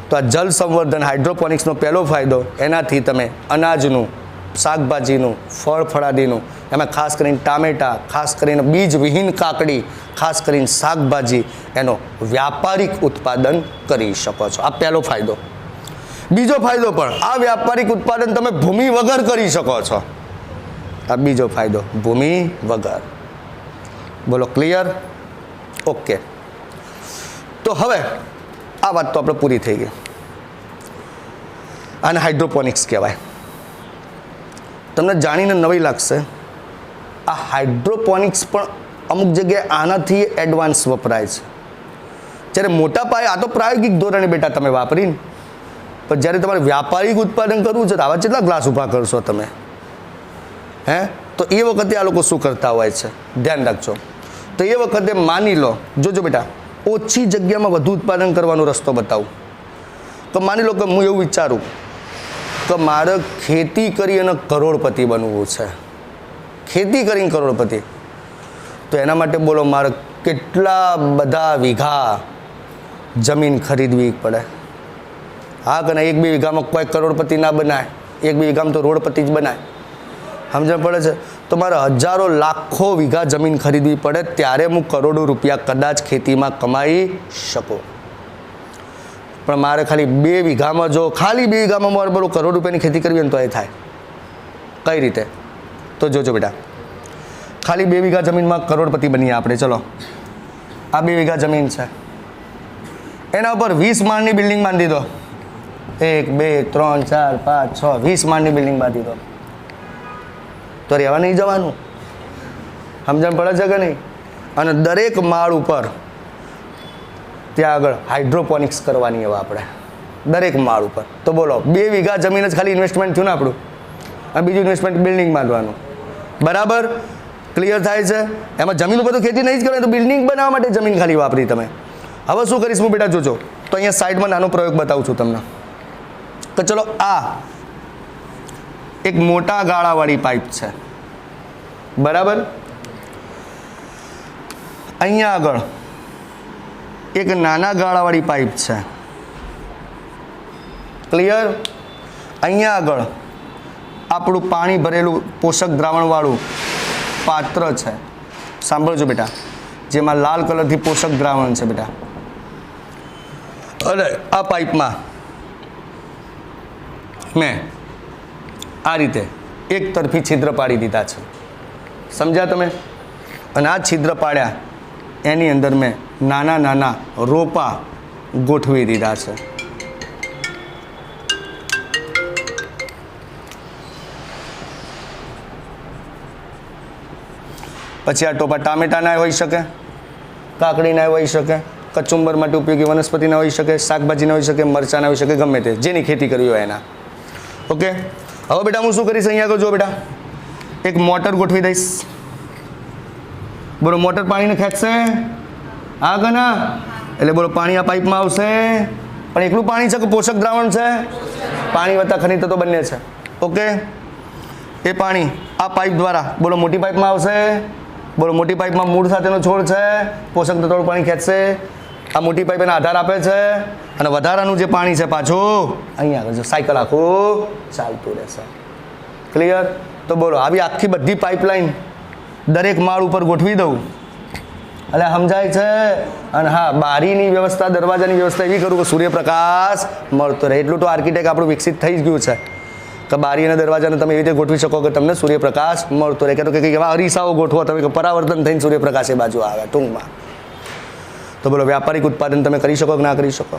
તો આ જલ સંવર્ધન હાઇડ્રોપોનિક્સનો પહેલો ફાયદો, એનાથી તમે અનાજનું, શાકભાજીનું, ફળ ફળાદીનું, એમાં ખાસ કરીને ટામેટા, ખાસ કરીને બીજ વિહીન કાકડી, ખાસ કરીને શાકભાજી, એનો વ્યાપારિક ઉત્પાદન કરી શકો છો. આ પહેલો ફાયદો. બીજો ફાયદો પણ, આ વ્યાપારિક ઉત્પાદન તમે ભૂમિ વગર કરી શકો છો. આ બીજો ફાયદો, ભૂમિ વગર. બોલો ક્લિયર? ઓકે. તો હવે આ વાત તો આપણે પૂરી થઈ ગઈ. આને હાઇડ્રોપોનિક્સ કહેવાય. તમને જાણીને નવી લાગશે, આ હાઇડ્રોપોનિક્સ પણ અમુક જગ્યાએ આનાથી એડવાન્સ વપરાય છે. જ્યારે મોટા પાયે, આ તો પ્રાયોગિક ધોરણે બેટા તમે વાપરીને, પણ જ્યારે તમારે વ્યાપારિક ઉત્પાદન કરવું છે તો આવા કેટલા ગ્લાસ ઊભા કરશો તમે? હે? તો એ વખતે આ લોકો શું કરતા હોય છે, ધ્યાન રાખજો. તો એ વખતે માની લો, જોજો બેટા, ઓછી જગ્યામાં વધુ ઉત્પાદન કરવાનો રસ્તો બતાવું. તો માની લો કે હું એવું વિચારું કે મારે ખેતી કરી અને કરોડપતિ બનવું છે. ખેતી કરીને કરોડપતિ, તો એના માટે બોલો મારે કેટલા બધા વીઘા જમીન ખરીદવી પડે? હા કે ના? 1-2 વીઘામાં કોઈ કરોડપતિ ના બનાય, 1-2 વીઘામાં તો રોડપતિ જ બનાય. સમજણ પડે છે? તો મારે હજારો લાખો વીઘા જમીન ખરીદવી પડે, ત્યારે હું કરોડો રૂપિયા કદાચ ખેતીમાં કમાઈ શકું. પણ મારે ખાલી 2 વીઘામાં, જો ખાલી 2 વીઘામાં મારે બોલો કરોડ રૂપિયાની ખેતી કરવી હોય તો એ થાય કઈ રીતે? તો જોજો બેટા, ખાલી 2 વીઘા જમીનમાં કરોડપતિ બનીએ આપણે. ચલો, આ 2 વીઘા જમીન છે, એના ઉપર 20 માળની બિલ્ડિંગ બાંધી દો. 1, 2, 3, 4, 5, 6, 20 માળની બિલ્ડિંગ બાંધી દો. તો રહેવા નહીં જવાનું? સમજણ પડે છે કે નહીં? અને દરેક માળ ઉપર ત્યાં આગળ હાઇડ્રોપોનિક્સ કરવાની હવે આપણે, દરેક માળ ઉપર. તો બોલો 2 વીઘા જમીન જ ખાલી ઇન્વેસ્ટમેન્ટ થયું ને આપણું, અને બીજું ઇન્વેસ્ટમેન્ટ બિલ્ડિંગ બાંધવાનું. બરાબર? ક્લિયર થાય છે? એમાં જમીન ઉપર તો ખેતી નહીં જ કરવાની, તો બિલ્ડિંગ બનાવવા માટે જમીન ખાલી વાપરી તમે. હવે શું કરીશ હું બેટા, જોજો. તો અહીંયા સાઈડમાં નાનો પ્રયોગ બતાવું છું તમને. તો ચલો, આ એક મોટા ગાળાવાળી પાઇપ છે, બરાબર? અહીંયા આગળ એક નાના ગાળાવાળી પાઇપ છે. ક્લિયર? અહીંયા આગળ આપણું પાણી ભરેલું પોષક દ્રાવણવાળું પાત્ર છે. સાંભળજો બેટા, જેમાં લાલ કલરથી પોષક દ્રાવણ છે બેટા. અને આ પાઇપમાં મેં આ રીતે એક તરફી છિદ્ર પાડી દીધા છે. સમજ્યા તમે? અને આ છિદ્ર પાડ્યા એની અંદર મેં નાના નાના રોપા ગોઠવી દીધા છે. પછી આ ટોપા ટામેટાના હોઈ શકે, કાકડીના હોઈ શકે, કચુંબર માટે ઉપયોગી વનસ્પતિના હોઈ શકે, શાકભાજીના હોઈ શકે, મરચાના હોઈ શકે, ગમે તે જેની ખેતી કરવી હોય એના. ઓકે, હવે બેટા હું શું કરીશ, અહીંયા આગળ જો બેટા, એક મોટર ગોઠવી દઈશ. બોલો, મોટર પાણીને ખેંચશે? હા કે ના? એટલે બોલો પાણી આ પાઇપમાં આવશે, પણ એકલું પાણી છે કે પોષક દ્રાવણ છે? પાણી વત્તા ખનિજ તત્વો બંને છે. ઓકે, એ પાણી આ પાઇપ દ્વારા બોલો મોટી પાઇપમાં આવશે. બોલો, મોટી પાઇપમાં મૂળ સાથેનો છોડ છે, પોષક તત્વોનું પાણી ખેંચશે. આ મોટી પાઇપ એને આધાર આપે છે, અને વધારાનું જે પાણી છે પાછું અહીંયા આગળ સાયકલ આખું ચાલતું રહેશે. ક્લિયર? તો બોલો, આવી આખી બધી પાઇપલાઇન દરેક માળ ઉપર ગોઠવી દઉં એટલે સમજાય છે. અને હા, બારીની વ્યવસ્થા, દરવાજાની વ્યવસ્થા એવી કરું કે સૂર્યપ્રકાશ મળતો રહે. એટલું તો આર્કિટેક્ટ આપણું વિકસિત થઈ જ ગયું છે કે બારી અને દરવાજાને તમે એવી રીતે ગોઠવી શકો કે તમને સૂર્યપ્રકાશ મળતો રહે. કે તો કંઈક એવા અરીસાઓ ગોઠવો તમે કે પરાવર્તન થઈને સૂર્યપ્રકાશ એ બાજુ આવે ટૂંકમાં. તો બોલો, વ્યાપારિક ઉત્પાદન તમે કરી શકો કે ના કરી શકો?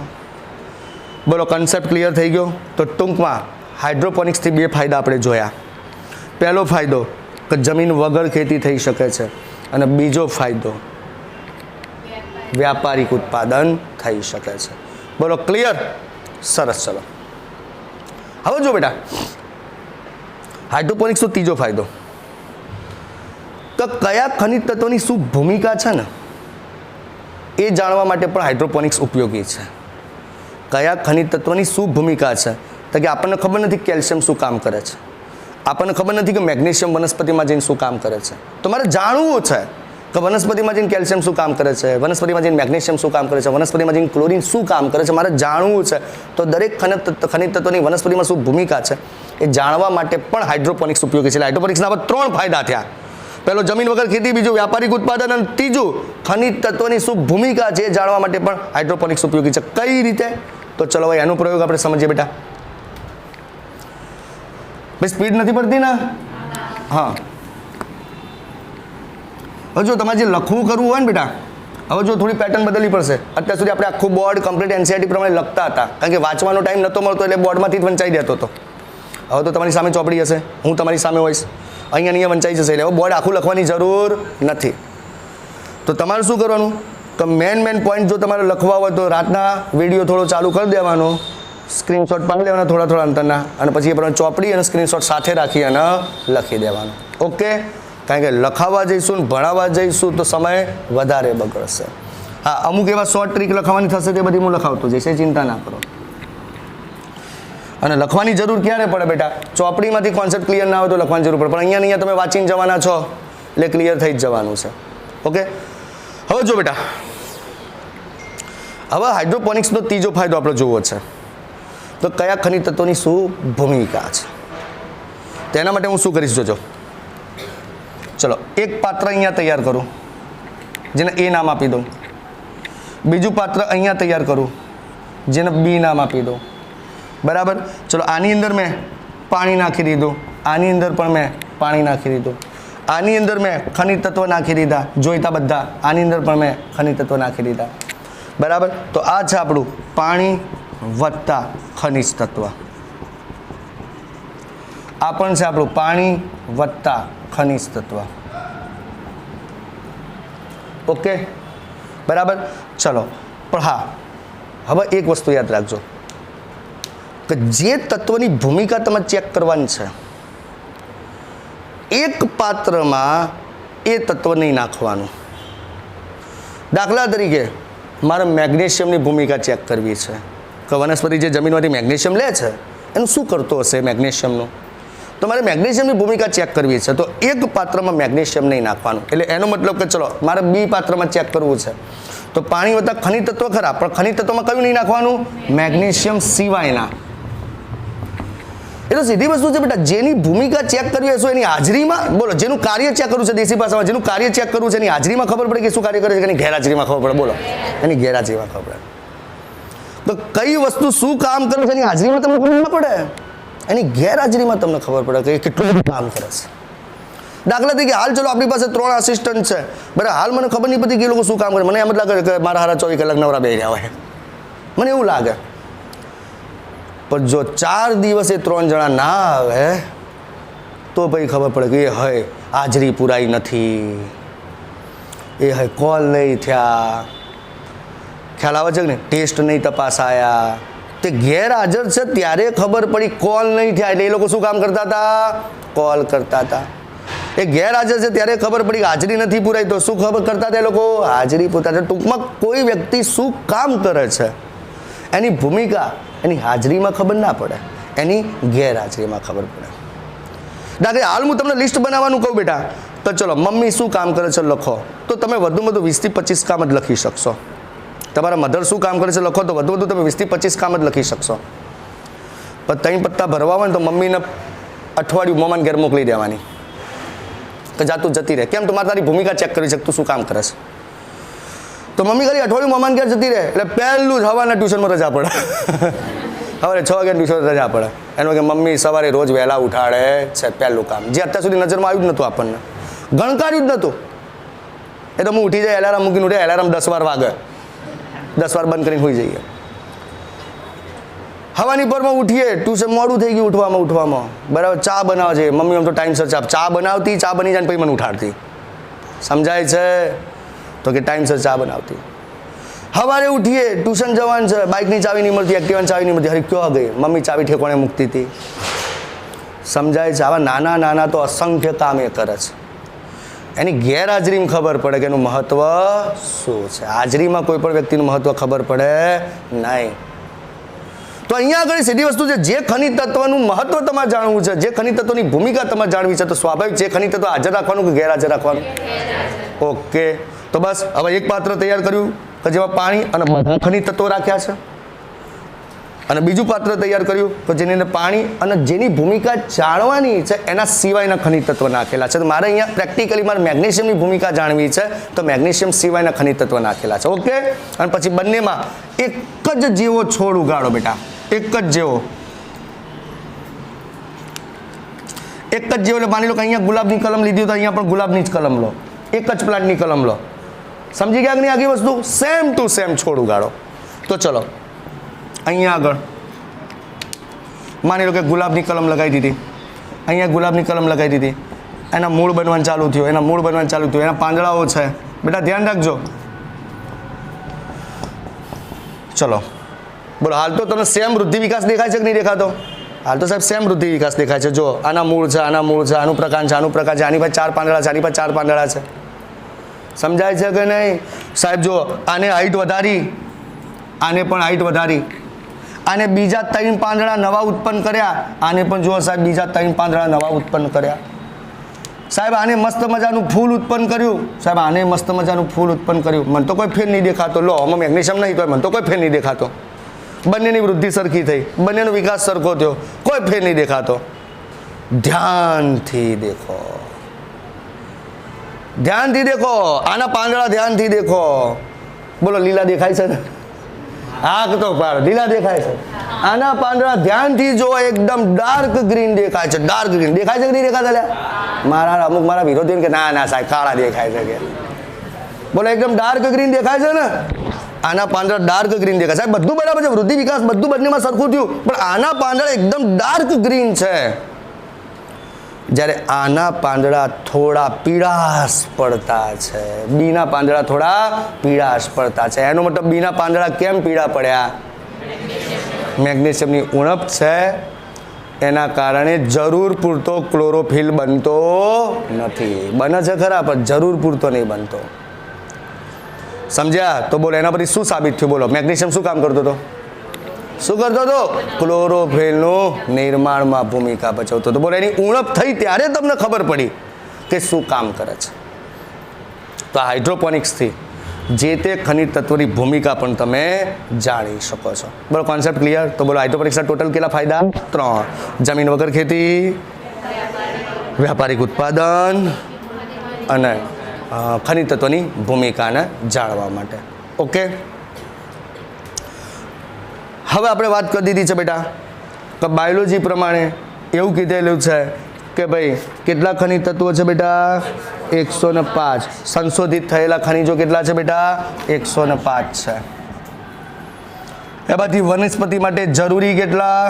બોલો, કન્સેપ્ટ ક્લિયર થઈ ગયો? તો ટૂંકમાં હાઇડ્રોપોનિક્સથી 2 ફાયદા આપણે જોયા. પહેલો ફાયદો કે જમીન વગર ખેતી થઈ શકે છે, અને બીજો ફાયદો વ્યાપારિક ઉત્પાદન થઈ શકે છે. બોલો, ક્લિયર? સરસ. ચલો હવે જો બેટા, હાઇડ્રોપોનિક્સનો ત્રીજો ફાયદો તો કયા ખનિજ તત્વોની શું ભૂમિકા છે ને એ જાણવા માટે પણ હાઇડ્રોપોનિક્સ ઉપયોગી છે. કયા ખનિજ તત્વની શું ભૂમિકા છે? તો કે આપણને ખબર નથી કેલ્શિયમ શું કામ કરે છે, આપણને ખબર નથી કે મેગ્નેશિયમ વનસ્પતિમાં જઈને શું કામ કરે છે. તો મારે જાણવું છે કે વનસ્પતિમાં જઈને કેલ્શિયમ શું કામ કરે છે, વનસ્પતિમાં જઈને મેગ્નેશિયમ શું કામ કરે છે, વનસ્પતિમાં જઈને ક્લોરીન શું કામ કરે છે, મારે જાણવું છે. તો દરેક ખનિજ તત્વની વનસ્પતિમાં શું ભૂમિકા છે એ જાણવા માટે પણ હાઇડ્રોપોનિક્સ ઉપયોગી છે. હાઇડ્રોપોનિક્સના આવા 3 ફાયદા થયા. પહેલો, જમીન વગર ખેતી; બીજું, વ્યાપારિક ઉત્પાદન; અને ત્રીજું, ખનિજ તત્વની શું ભૂમિકા છે એ જાણવા માટે પણ હાઇડ્રોપોનિક્સ ઉપયોગી છે. કઈ રીતે? તો ચલો ભાઈ, એનો પ્રયોગ આપણે સમજીએ બેટા. ભાઈ, સ્પીડ નથી પડતી ને? હા, હવે જો તમારે જે લખવું કરવું હોય ને બેટા, હવે જો થોડી પેટર્ન બદલવી પડશે. અત્યાર સુધી આપણે આખું બોર્ડ કમ્પ્લીટ એનસીઈઆરટી પ્રમાણે લખતા હતા, કારણ કે વાંચવાનો ટાઈમ નહોતો મળતો એટલે બોર્ડમાંથી જ વંચાઈ દેતો હતો. હવે તો તમારી સામે ચોપડી હશે, હું તમારી સામે હોઈશ, અહીંયા વંચાઈ જશે, એટલે હવે બોર્ડ આખું લખવાની જરૂર નથી. તો તમારે શું કરવાનું? તો મેન પોઈન્ટ જો તમારે લખવા હોય તો રાતના વિડીયો થોડો ચાલુ કરી દેવાનો, સ્ક્રીનશોટ પાડી લેવાના થોડા અંતરના, અને પછી એ પ્રમાણે ચોપડી અને સ્ક્રીનશોટ સાથે રાખી અને લખી દેવાનું. ઓકે? કારણ કે લખાવા જઈશું ને ભણાવવા જઈશું તો સમય વધારે બગડશે. હા, અમુક એવા શોર્ટ ટ્રીક લખવાની થશે તે બધી હું લખાવતો જઈશ, ચિંતા ના કરો. અને લખવાની જરૂર ક્યારે પડે બેટા? ચોપડીમાંથી કોન્સેપ્ટ ક્લિયર ના હોય તો લખવાની જરૂર પડે, પણ અહીંયા તમે વાંચીને જવાના છો એટલે ક્લિયર થઈ જ જવાનું છે. ઓકે? હવે જો બેટા, હવે હાઇડ્રોપોનિક્સનો ત્રીજો ફાયદો આપણે જોવો છે તો કયા ખનિજ તત્વોની શું ભૂમિકા છે. તેના માટે હું શું કરીશ જોજો. ચલો, એક પાત્ર અહીંયા તૈયાર કરું જેને એ નામ આપી દઉં, બીજું પાત્ર અહીંયા તૈયાર કરું જેને બી નામ આપી દઉં. બરાબર? ચલો, આની અંદર મેં પાણી નાખી દીધું, આની અંદર પણ મેં પાણી નાખી દીધું, આની અંદર મેં ખનિજ તત્વ નાખી દીધા જોઈતા બધા, આની અંદર પણ મેં ખનિજ તત્વ નાખી દીધા. બરાબર? તો આ છે આપણું પાણી વત્તા ખનિજ તત્વ. આ પણ છે આપણું પાણી વત્તા ખનિજ તત્વ. ઓકે? બરાબર? ચલો, પણ હા, હવે એક વસ્તુ યાદ રાખજો કે જે તત્વની ભૂમિકા તમે ચેક કરવાની છે, એક પાત્રમાં એ તત્વ નહીં નાખવાનું. દાખલા તરીકે મારે મેગ્નેશિયમની ભૂમિકા ચેક કરવી છે કે વનસ્પતિ જે જમીનમાંથી મેગ્નેશિયમ લે છે એનું શું કરતો હશે મેગ્નેશિયમનું. તો મારે મેગ્નેશિયમની ભૂમિકા ચેક કરવી છે તો એક પાત્રમાં મેગ્નેશિયમ નહીં નાખવાનું. એટલે એનો મતલબ કે ચલો મારે બી પાત્રમાં ચેક કરવું છે તો પાણી વત્તા ખનિજ તત્વ ખરા, પણ ખનિજ તત્વમાં કયું નહીં નાખવાનું? મેગ્નેશિયમ સિવાયના. એ તો સીધી વસ્તુ છે બેટા. જેની ભૂમિકા ચેક કરવી હશે એની હાજરીમાં, બોલો, જેનું કાર્ય ચેક કરવું છે દેશી ભાષામાં, જેનું કાર્ય ચેક કરવું છે એની હાજરીમાં ખબર પડે કે શું કાર્ય કરે છે, એની ગેરહાજરીમાં ખબર પડે. બોલો, એની ગેરહાજરીમાં ખબર પડે. તો કઈ વસ્તુ શું કામ કરે છે એની હાજરીમાં તમને ખબર ન પડે, એની ગેરહાજરીમાં તમને ખબર પડે કે એ કેટલું બધું કામ કરે છે. દાખલા તરીકે હાલ ચલો આપણી પાસે 3 આસિસ્ટન્ટ છે, બરાબર? હાલ મને ખબર નહીં પડતી કે એ લોકો શું કામ કરે. મને એમ જ લાગે કે મારા હારા 24 કલાક નવરા બેસી રહ્યા હોય, મને એવું લાગે. પણ જો 4 દિવસે 3 જણા ના આવે તો પછી ખબર પડે કે એ હય હાજરી પુરાઈ નથી, એ હય કોલ નહીં થયા, ખ્યાલ આવે છે કે નહીં, ટેસ્ટ નહીં તપાસાયા. તે ગેરહાજર છે ત્યારે ખબર પડી કોલ નહીં થયા, એટલે એ લોકો શું કામ કરતા હતા? કોલ કરતા હતા. એ ગેરહાજર છે ત્યારે ખબર પડી કે હાજરી નથી પુરાઈ તો શું ખબર કરતા હતા? એ લોકો હાજરી પૂરતા હતા. ટૂંકમાં કોઈ વ્યક્તિ શું કામ કરે છે એની ભૂમિકા એની હાજરીમાં ખબર ના પડે, એની ગેરહાજરીમાં ખબર પડે. દાખલા હાલ હું તમને લિસ્ટ બનાવવાનું કહું બેટા તો ચલો મમ્મી શું કામ કરે છે લખો, તો તમે વધુમાં વધુ 20 થી 25 કામ જ લખી શકશો. તમારા મધર શું કામ કરે છે લખો તો વધુ તમે 20 થી 25 કામ જ લખી શકશો. પણ 3 પત્તા ભરવા હોય ને તો મમ્મીને અઠવાડિયું મોમાન ઘેર મોકલી દેવાની કે જાતું જતી રહે. કેમ? તમારે તારી ભૂમિકા ચેક કરી શકતું શું કામ કરે છે. તો મમ્મી ખાલી અઠવાડિયું મામાને ઘેર જતી રહે એટલે પહેલું જ હવાના ટ્યુશનમાં રજા પડે. સવારે 6 વાગ્યા ટ્યુશન રજા પડે. એનું કે મમ્મી સવારે રોજ વહેલા ઉઠાડે છે, પહેલું કામ જે અત્યાર સુધી નજરમાં આવ્યું જ નહોતું, આપણને ગણકાર્યું જ નહોતું. એ તો હું ઉઠી જાય, એલાર્મ મૂકીને ઉઠે, એલાર્મ 10 વાર વાગે, 10 વાર બંધ કરીને હોઈ જઈએ. હવાની પરમાં ઉઠીએ, ટ્યુશન મોડું થઈ ગયું ઉઠવામાં બરાબર. ચા બનાવે છે મમ્મી, આમ તો ટાઈમસર ચા બનાવતી, ચા બની જાય ને પછી મને ઉઠાડતી. સમજાય છે? તો કે ટાઈમસર ચા બનાવતી. સવારે ઉઠીએ, ટ્યુશન જવાનું છે, બાઇકની ચાવી નહીં મળતી, એક્ટિવાની ચાવી નહીં મળતી, હરી ક્યાં ગઈ? મમ્મી ચાવી ઠેકોણે મૂકતી હતી. સમજાય છે? આવા નાના નાના તો અસંખ્ય કામ એ કરે છે. એની ગેરહાજરીમાં ખબર પડે કે એનું મહત્વ શું છે. હાજરીમાં કોઈ પણ વ્યક્તિનું મહત્વ ખબર પડે નહીં. તો અહીંયા આગળ સીધી વસ્તુ છે, જે ખનિજ તત્વનું મહત્વ તમારે જાણવું છે, જે ખનિજ તત્વની ભૂમિકા તમારે જાણવી છે, તો સ્વાભાવિક છે ખનિજ તત્વ હાજર રાખવાનું કે ગેરહાજર રાખવાનું? ઓકે, તો બસ હવે એક પાત્ર તૈયાર કર્યું કે જેમાં પાણી અને બધા ખનિજ તત્વો રાખ્યા છે, અને બીજું પાત્ર તૈયાર કર્યું કે જેની અંદર પાણી અને જેની ભૂમિકા જાણવાની છે એના સિવાયના ખનિજ તત્વો નાખેલા છે. તો મારે અહીંયા પ્રેક્ટિકલી મારે મેગ્નેશિયમની ભૂમિકા જાણવી છે, તો મેગ્નેશિયમ સિવાયના ખનિજ તત્વો નાખેલા છે. ઓકે, અને પછી બંનેમાં એક જ જેવો છોડ ઉગાડો બેટા, એક જ જેવો, એક જ જેવો. એટલે માની લો કે અહીંયા ગુલાબની કલમ લીધી તો અહીંયા પણ ગુલાબની જ કલમ લો, એક જ પ્લાન્ટની કલમ લો. સમજી ગયા કે નહીં? આખી વસ્તુ સેમ ટુ સેમ છોડ ઉગાડો. તો ચલો અહીંયા આગળ માની લો કે ગુલાબની કલમ લગાવી દીધી, અહીંયા ગુલાબની કલમ લગાવી દીધી, એના મૂળ બનવાનું ચાલુ થયું, એના પાંદડાઓ છે. બેટા ધ્યાન રાખજો. ચલો બોલો, હાલ તો તમને સેમ વૃદ્ધિ વિકાસ દેખાય છે કે નહીં દેખાતો? હાલ તો સાહેબ સેમ વૃદ્ધિ વિકાસ દેખાય છે. જો આના મૂળ છે, આનું પ્રકાર છે, આની પાસે 4 પાંદડા છે, આની પાસે 4 પાંદડા છે. સમજાય છે કે નહીં સાહેબ? જો આને હાઈટ વધારી, આને પણ હાઈટ વધારી, આને બીજા 3 પાંદડા નવા ઉત્પન્ન કર્યા, આને પણ જુઓ સાહેબ બીજા 3 પાંદડા નવા ઉત્પન્ન કર્યા. સાહેબ આને મસ્ત મજાનું ફૂલ ઉત્પન્ન કર્યું, સાહેબ આને મસ્ત મજાનું ફૂલ ઉત્પન્ન કર્યું. મને તો કોઈ ફેર નહીં દેખાતો. લો આમાં મેગ્નેશિયમ નહીં તો મને તો કોઈ ફેર નહીં દેખાતો. બંનેની વૃદ્ધિ સરખી થઈ, બંનેનો વિકાસ સરખો થયો, કોઈ ફેર નહીં દેખાતો. ધ્યાનથી દેખો, ધ્યાનથી દેખો, આના પાંદડા ધ્યાનથી દેખો. બોલો લીલા દેખાય છે ને? આંખ તો પાડો, લીલા દેખાય છે. આના પાંદડા ધ્યાનથી જો, એકદમ ડાર્ક ગ્રીન દેખાય છે. ડાર્ક ગ્રીન દેખાય છે કે નહીં દેખાતા? અમુક મારા વિરોધી કે ના સાહેબ કાળા દેખાય છે કે. બોલો એકદમ ડાર્ક ગ્રીન દેખાય છે ને? આના પાંદડા ડાર્ક ગ્રીન દેખાય. સાહેબ બધું બરાબર છે, વૃદ્ધિ વિકાસ બધું બંનેમાં સરખું થયું, પણ આના પાંદડા એકદમ ડાર્ક ગ્રીન છે, જ્યારે આના પાંદડા થોડા પીળાશ પડતા છે. બીના પાંદડા થોડા પીળાશ પડતા છે. એનો મતલબ બીના પાંદડા કેમ પીળા પડ્યા? મેગ્નેશિયમની ઉણપ છે, એના કારણે જરૂર પૂરતો ક્લોરોફિલ બનતો નથી. બને છે ખરા, પણ જરૂર પૂરતો નહીં બનતો. સમજ્યા? તો બોલો એના પરથી શું સાબિત થયું? બોલો મેગ્નેશિયમ શું કામ કરતો હતો? શું કરતો હતો? ક્લોરોફિલનું નિર્માણમાં ભૂમિકા ભજવતો હતો. બોલો એની ઉણપ થઈ ત્યારે તમને ખબર પડી કે શું કામ કરે છે. તો હાઇડ્રોપોનિક્સથી જે તે ખનિજ તત્વની ભૂમિકા પણ તમે જાણી શકો છો. બોલો કોન્સેપ્ટ ક્લિયર? તો બોલો હાઇડ્રોપોનિક્સના ટોટલ કેટલા ફાયદા? 3. જમીન વગર ખેતી, વ્યાપારિક ઉત્પાદન અને ખનિજ તત્વની ભૂમિકાને જાણવા માટે. ઓકે, હવે આપણે વાત કરી દીધી છે બેટા કે બાયોલોજી પ્રમાણે એવું કીધેલું છે કે ભાઈ કેટલા ખનિજ તત્વો છે બેટા? 105. સંશોધિત થયેલા ખનિજો કેટલા છે બેટા? 105 છે. એમાંથી વનસ્પતિ માટે જરૂરી કેટલા?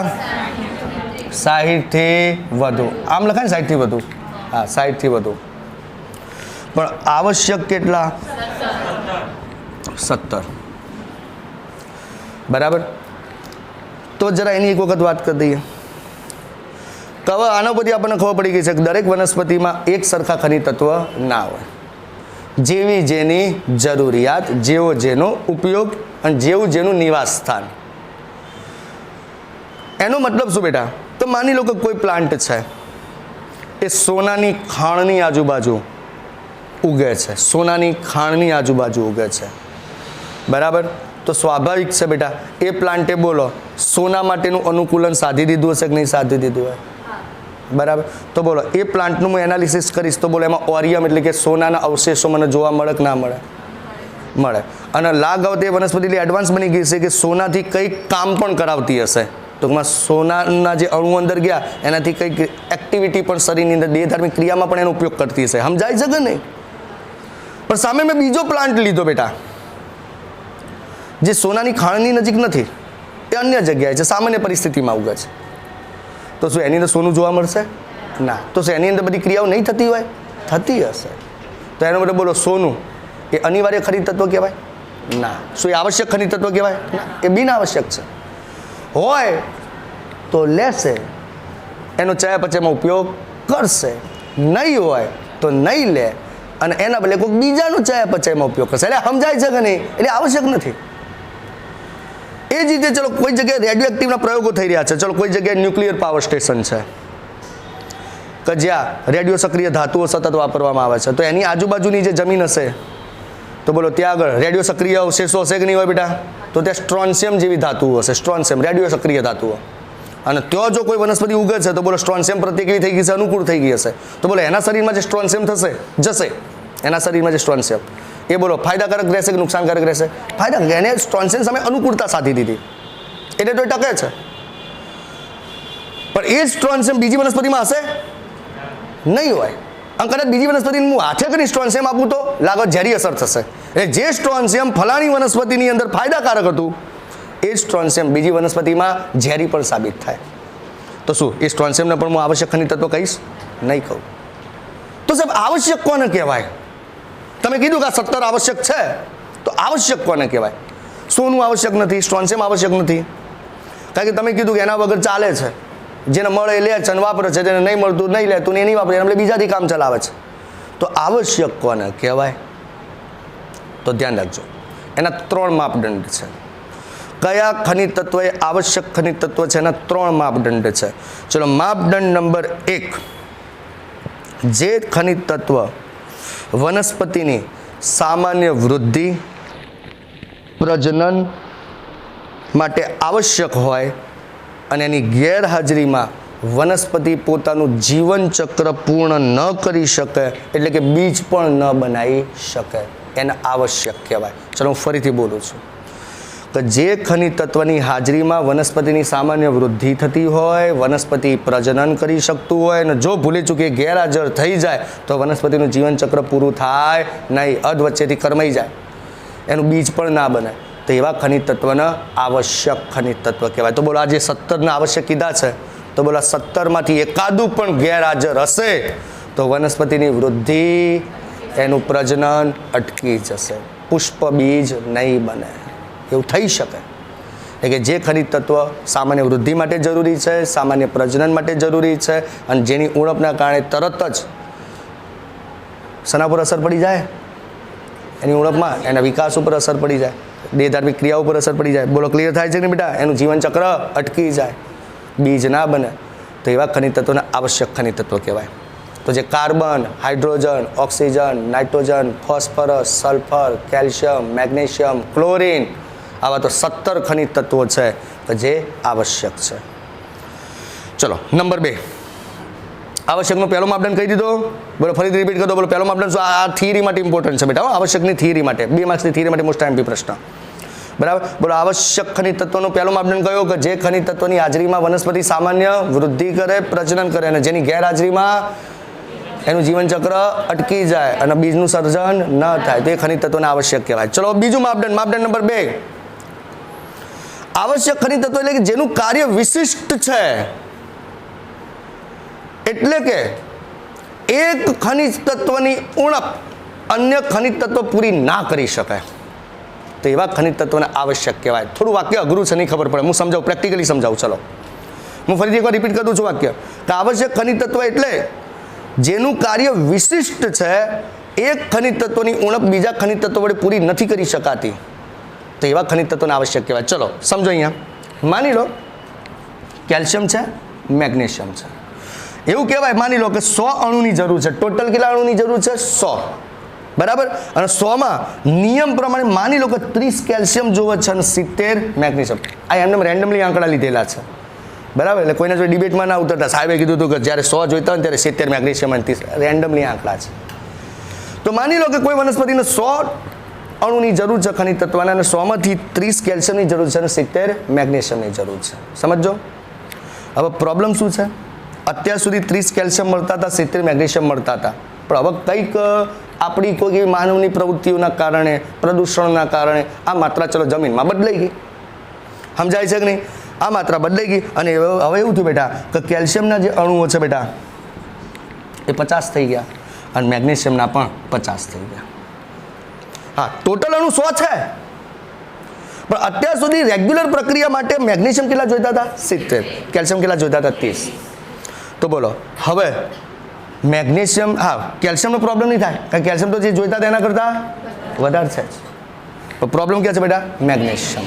60 થી વધુ. આમ લખાય ને 60 થી વધુ? હા, 60 થી વધુ. પણ આવશ્યક કેટલા? 17. બરાબર. તો જરા એની એક વખત વાત કરી દઈએ. તો હવે આના પરથી આપણને ખબર પડી ગઈ છે કે દરેક વનસ્પતિમાં એક સરખા ખનિજ તત્વ ના હોય. જેવી જેની જરૂરિયાત, જેવો જેનો ઉપયોગ અને જેવું જેનું નિવાસ સ્થાન. એનો મતલબ શું બેટા? તો માની લો કે કોઈ પ્લાન્ટ છે, એ સોનાની ખાણની આજુબાજુ ઉગે છે, સોનાની ખાણની આજુબાજુ ઉગે છે. બરાબર. તો સ્વાભાવિક છે બેટા એ પ્લાન્ટે બોલો સોના માટેનું અનુકૂલન સાધી દીધું હશે કે નહીં સાધી દીધું હોય? બરાબર. તો બોલો એ પ્લાન્ટનું હું એનાલિસિસ કરીશ તો બોલો એમાં ઓરિયમ એટલે કે સોનાના અવશેષો મને જોવા મળે કે ના મળે? મળે. અને લાગ આવતી વનસ્પતિ એટલી એડવાન્સ બની ગઈ છે કે સોનાથી કંઈક કામ પણ કરાવતી હશે. ટૂંકમાં સોનાના જે અણુ અંદર ગયા એનાથી કંઈક એક્ટિવિટી પણ શરીરની અંદર દેહધાર્મિક ક્રિયામાં પણ એનો ઉપયોગ કરતી હશે. સમજાય છે કે નહીં? પણ સામે મેં બીજો પ્લાન્ટ લીધો બેટા, જે સોનાની ખાણની નજીક નથી, એ અન્ય જગ્યાએ છે, સામાન્ય પરિસ્થિતિમાં ઉગે છે. તો શું એની અંદર સોનું જોવા મળશે? ના. તો શું એની અંદર બધી ક્રિયાઓ નહીં થતી હોય? થતી હશે. તો એનો મતલબ બોલો, સોનું એ અનિવાર્ય ખનિજ તત્વ કહેવાય? ના. શું એ આવશ્યક ખનિજ તત્વ કહેવાય? ના, એ બિનઆવશ્યક છે. હોય તો લેશે, એનો ચયાપચયમાં ઉપયોગ કરશે, નહીં હોય તો નહીં લે, અને એના બદલે કોઈ બીજાનું ચયાપચયમાં ઉપયોગ કરશે. એટલે સમજાય છે કે નહીં? એટલે આવશ્યક નથી. એ જ રીતે ચલો કોઈ જગ્યાએ રેડિયો એક્ટિવના પ્રયોગો થઈ રહ્યા છે. ચલો કોઈ જગ્યાએ ન્યુક્લિયર પાવર સ્ટેશન છે કે જ્યાં રેડિયો સક્રિય ધાતુઓ સતત વાપરવામાં આવે છે. તો એની આજુબાજુની જે જમીન હશે તો બોલો ત્યાં આગળ રેડિયો સક્રિય અવશેષો હશે કે નહીં હોય બેટા? તો ત્યાં સ્ટ્રોન્સિયમ જેવી ધાતુઓ હશે, સ્ટ્રોન્સિયમ રેડિયો સક્રિય ધાતુઓ. અને ત્યાં જો કોઈ વનસ્પતિ ઉગે છે તો બોલો સ્ટ્રોન્સિયમ પ્રત્યે કેવી થઈ ગઈ છે? અનુકૂળ થઈ ગઈ હશે. તો બોલો એના શરીરમાં જે સ્ટ્રોન્સિયમ જશે, એના શરીરમાં જે સ્ટ્રોન્સિયમ એ બોલો ફાયદાકારક રહેશે કે નુકસાનકારક રહેશે? ફાયદાકારક. એને સ્ટ્રોન્સિયમ સામે અનુકૂળતા સાધી દીધી એટલે તો ટકે છે. પણ એ જ સ્ટ્રોન્સિયમ બીજી વનસ્પતિમાં હશે? નહીં હોય. અને કદાચ બીજી વનસ્પતિને હું હાથે કરી સ્ટ્રોન્સિયમ આપું તો લાગો ઝેરી અસર થશે. એટલે જે સ્ટ્રોન્સિયમ ફલાણી વનસ્પતિની અંદર ફાયદાકારક હતું એ જ સ્ટ્રોન્સિયમ બીજી વનસ્પતિમાં ઝેરી પણ સાબિત થાય. તો શું એ સ્ટ્રોન્સિયમને પણ હું આવશ્યક ખનિજ તત્વ કહીશ? નહીં કહું. તો સાહેબ આવશ્યક કોને કહેવાય? તમે કીધું કે આ 17 આવશ્યક છે, તો આવશ્યક કોને કહેવાય? સોનું આવશ્યક નથી, સ્ટ્રોન્સિયમ આવશ્યક નથી, કારણ કે તમે કીધું કે એના વગર ચાલે છે. જેને મળે એ લે છે અને વાપરે છે, જેને નહીં મળતું નહીં લેતું ને એ નહીં વાપરે, એટલે બીજાથી કામ ચલાવે છે. તો આવશ્યક કોને કહેવાય? તો ધ્યાન રાખજો, એના 3 માપદંડ છે. કયા ખનિજ તત્વ એ આવશ્યક ખનિજ તત્વ છે? એના 3 માપદંડ છે. ચલો, માપદંડ નંબર 1, જે ખનિજ તત્વ વનસ્પતિની સામાન્ય વૃદ્ધિ પ્રજનન માટે આવશ્યક હોય અને એની ગેરહાજરીમાં વનસ્પતિ પોતાનું જીવન ચક્ર પૂર્ણ ન કરી શકે, એટલે કે બીજ પણ ન બનાવી શકે, એને આવશ્યક કહેવાય. ચલો હું ફરીથી બોલું છું કે જે ખનિજ તત્વની હાજરીમાં વનસ્પતિની સામાન્ય વૃદ્ધિ થતી હોય, વનસ્પતિ પ્રજનન કરી શકતું હોય, અને જો ભૂલે ચૂકે ગેરહાજર થઈ જાય તો વનસ્પતિનું જીવન ચક્ર પૂરું થાય નહીં, અધ વચ્ચેથી કરમાઈ જાય, એનું બીજ પણ ના બને, તો એવા ખનિજ તત્વને આવશ્યક ખનિજ તત્વ કહેવાય. તો બોલો આ જે 17 આવશ્યક કીધા છે, તો બોલો 17માંથી એકાદું પણ ગેરહાજર હશે તો વનસ્પતિની વૃદ્ધિ, એનું પ્રજનન અટકી જશે, પુષ્પ બીજ નહીં બને. એવું થઈ શકે. એટલે કે જે ખનિજ તત્વ સામાન્ય વૃદ્ધિ માટે જરૂરી છે, સામાન્ય પ્રજનન માટે જરૂરી છે, અને જેની ઉણપના કારણે તરત જ શેના પર અસર પડી જાય? એની ઉણપમાં એના વિકાસ ઉપર અસર પડી જાય, દેહધાર્મિક ક્રિયા ઉપર અસર પડી જાય. બોલો ક્લિયર થાય છે ને બેટા? એનું જીવન ચક્ર અટકી જાય, બીજ ના બને, તો એવા ખનિજ તત્વોને આવશ્યક ખનિજ તત્વ કહેવાય. તો જે carbon, hydrogen, oxygen, nitrogen, phosphorus, sulphur, calcium, magnesium, chlorine, આવા તો 17 ખનિજ તત્વો છે કે જે આવશ્યક છે. ચલો નંબર 2, આવશ્યકનો પહેલો માપદંડ કહી દીધો. બોલો ફરીથી રિપીટ કરી દો. બોલો પહેલો માપદંડ શું? આ થિયરી માટે ઇમ્પોર્ટન્ટ છે બેટા, આવશ્યકની થિયરી માટે, 2 માર્ક્સની થિયરી માટે મોસ્ટ એમપી પ્રશ્ન. બરાબર. બોલો આવશ્યક ખનિજ તત્વનો પહેલો માપદંડ કયો? કે જે ખનિજ તત્વની હાજરીમાં વનસ્પતિ સામાન્ય વૃદ્ધિ કરે, પ્રજનન કરે, અને જેની ગેરહાજરીમાં એનું જીવન ચક્ર અટકી જાય અને બીજનું સર્જન ન થાય, તો એ ખનિજ તત્વને આવશ્યક કહેવાય. ચલો બીજું માપદંડ, માપદંડ નંબર 2, આવશ્યક ખનિજ તત્વ એટલે કે જેનું કાર્ય વિશિષ્ટ છે, એટલે કે એક ખનિજ તત્વની ઉણપ અન્ય ખનિજ તત્વ પૂરી ના કરી શકે, તો એવા ખનિજ તત્વને આવશ્યક કહેવાય. થોડું વાક્ય અઘરું છે, નહીં ખબર પડે, હું સમજાવું, પ્રેક્ટિકલી સમજાવું. ચલો હું ફરીથી એકવાર રિપીટ કરું છું વાક્ય કે આવશ્યક ખનિજ તત્વ એટલે જેનું કાર્ય વિશિષ્ટ છે, એક ખનિજ તત્વની ઉણપ બીજા ખનિજ તત્વ વડે પૂરી નથી કરી શકાતી, તો એવા ખનિજ તત્વોને આવશ્યક કહેવાય. ચલો સમજો, અહીંયા માની લો કેલ્શિયમ છે, મેગ્નેશિયમ છે, એવું કહેવાય. માની લો કે 100 અણુની જરૂર છે. ટોટલ કેટલા અણુની જરૂર છે? 100. બરાબર. અને 100માં નિયમ પ્રમાણે માની લો કે 30 કેલ્શિયમ જોવે છે અને 70 મેગ્નેશિયમ. આ એમને રેન્ડમલી આંકડા લીધેલા છે. બરાબર. એટલે કોઈના જોડે ડિબેટમાં ના ઉતરતા. સાહેબે કીધું હતું કે જ્યારે 100 જોઈતા હોય ત્યારે 70 મેગ્નેશિયમ અને 30, રેન્ડમલી આંકડા છે. તો માની લો કે કોઈ વનસ્પતિને 100 અણુની જરૂર છે ખનિજ તત્વના, અને 100માંથી 30 કેલ્શિયમની જરૂર છે અને 70 મેગ્નેશિયમની જરૂર છે. સમજો. હવે પ્રોબ્લેમ શું છે? અત્યાર સુધી 30 કેલ્શિયમ મળતા હતા, 70 મેગ્નેશિયમ મળતા હતા, પણ હવે કંઈક આપણી કોઈ માનવની પ્રવૃત્તિઓના કારણે, પ્રદૂષણના કારણે આ માત્રા ચલો જમીનમાં બદલાઈ ગઈ. સમજાય છે કે નહીં? આ માત્રા બદલાઈ ગઈ અને હવે એવું થયું બેટા કે કેલ્શિયમના જે અણુઓ છે બેટા એ 50 થઈ ગયા અને મેગ્નેશિયમના પણ 50 થઈ ગયા. હા, ટોટલ અણુ 100 છે, પણ અત્યાર સુધી રેગ્યુલર પ્રક્રિયા માટે મેગ્નેશિયમ કેટલા જોઈતા હતા? 70. કેલ્શિયમ કેટલા જોઈતા હતા? 30. તો બોલો હવે મેગ્નેશિયમ, હા કેલ્શિયમનો પ્રોબ્લેમ નહીં થાય, કારણ કે કેલ્શિયમ તો જે જોઈતા હતા એના કરતાં વધારે છે. તો પ્રોબ્લેમ ક્યાં છે બેટા? મેગ્નેશિયમ.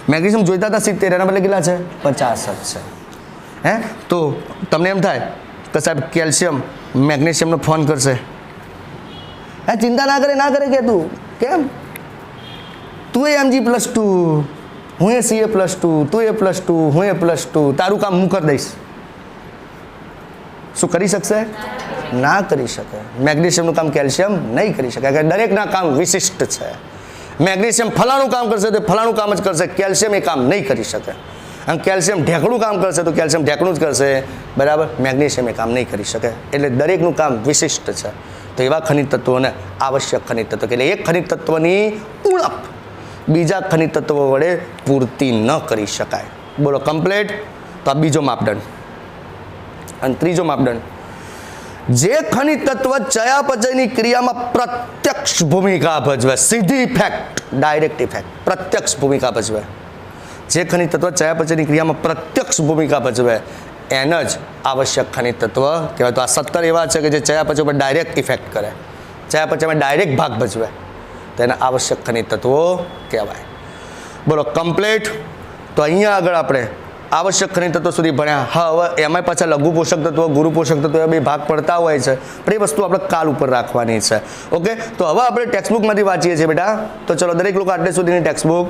મેગ્નેશિયમ જોઈતા હતા 70, એના બદલે કેટલા છે? 50 જ છે. હે, તો તમને એમ થાય કે સાહેબ કેલ્શિયમ મેગ્નેશિયમનો ફોન કરશે. હે, ચિંતા ના કરે કે તું કેમ, તું એ Mg+2, હું એ Ca+2, તું એ +2, હું એ +2, તારું કામ હું કરી દઈશ. શું કરી શકશે? ના કરી શકે. મેગ્નેશિયમનું કામ કેલ્શિયમ નહીં કરી શકે, કે દરેકના કામ વિશિષ્ટ છે. મેગ્નેશિયમ ફલાણું કામ કરશે તો ફલાણું કામ જ કરશે, કેલ્શિયમ એ કામ નહીં કરી શકે. અને કેલ્શિયમ ઢેકણું કામ કરશે તો કેલ્શિયમ ઢેકણું જ કરશે, બરાબર. મેગ્નેશિયમ એ કામ નહીં કરી શકે. એટલે દરેકનું કામ વિશિષ્ટ છે. તો એવા ખનિજ તત્વોને આવશ્યક ખનિજ તત્વ, એટલે એક ખનિજ તત્વની ઉણપ બીજા ખનિજ તત્વો વડે પૂર્તિ ન કરી શકાય. બોલો કમ્પ્લીટ. તો આ બીજો માપદંડ. અને ત્રીજો માપદંડ, જે ખનિજ તત્વ ચયાપચયની ક્રિયામાં પ્રત્યક્ષ ભૂમિકા ભજવે, સીધી ઇફેક્ટ, ડાયરેક્ટ ઇફેક્ટ, પ્રત્યક્ષ ભૂમિકા ભજવે, જે ખનિજ તત્વ ચયાપચયની ક્રિયામાં પ્રત્યક્ષ ભૂમિકા ભજવે એને જ આવશ્યક ખનિજ તત્વ કહેવાય. તો આ 17 એવા છે કે જે ચયાપચય પર ડાયરેક્ટ ઇફેક્ટ કરે, ચયાપચયમાં ડાયરેક્ટ ભાગ ભજવે, તો એને આવશ્યક ખનિજ તત્વો કહેવાય. બોલો કમ્પ્લીટ. તો અહીંયા આગળ આપણે આવશ્યક ખનિજ તત્વો સુધી ભણ્યા. હા, હવે એમાં પાછા લઘુ પોષક તત્વો, ગુરુ પોષક તત્વો એ બે ભાગ પડતા હોય છે, પણ એ વસ્તુ આપણે કાલ ઉપર રાખવાની છે. ઓકે, તો હવે આપણે ટેક્સ્ટબુકમાંથી વાંચીએ છીએ બેટા. તો ચલો દરેક લોકો આટલે સુધીની ટેક્સ્ટબુક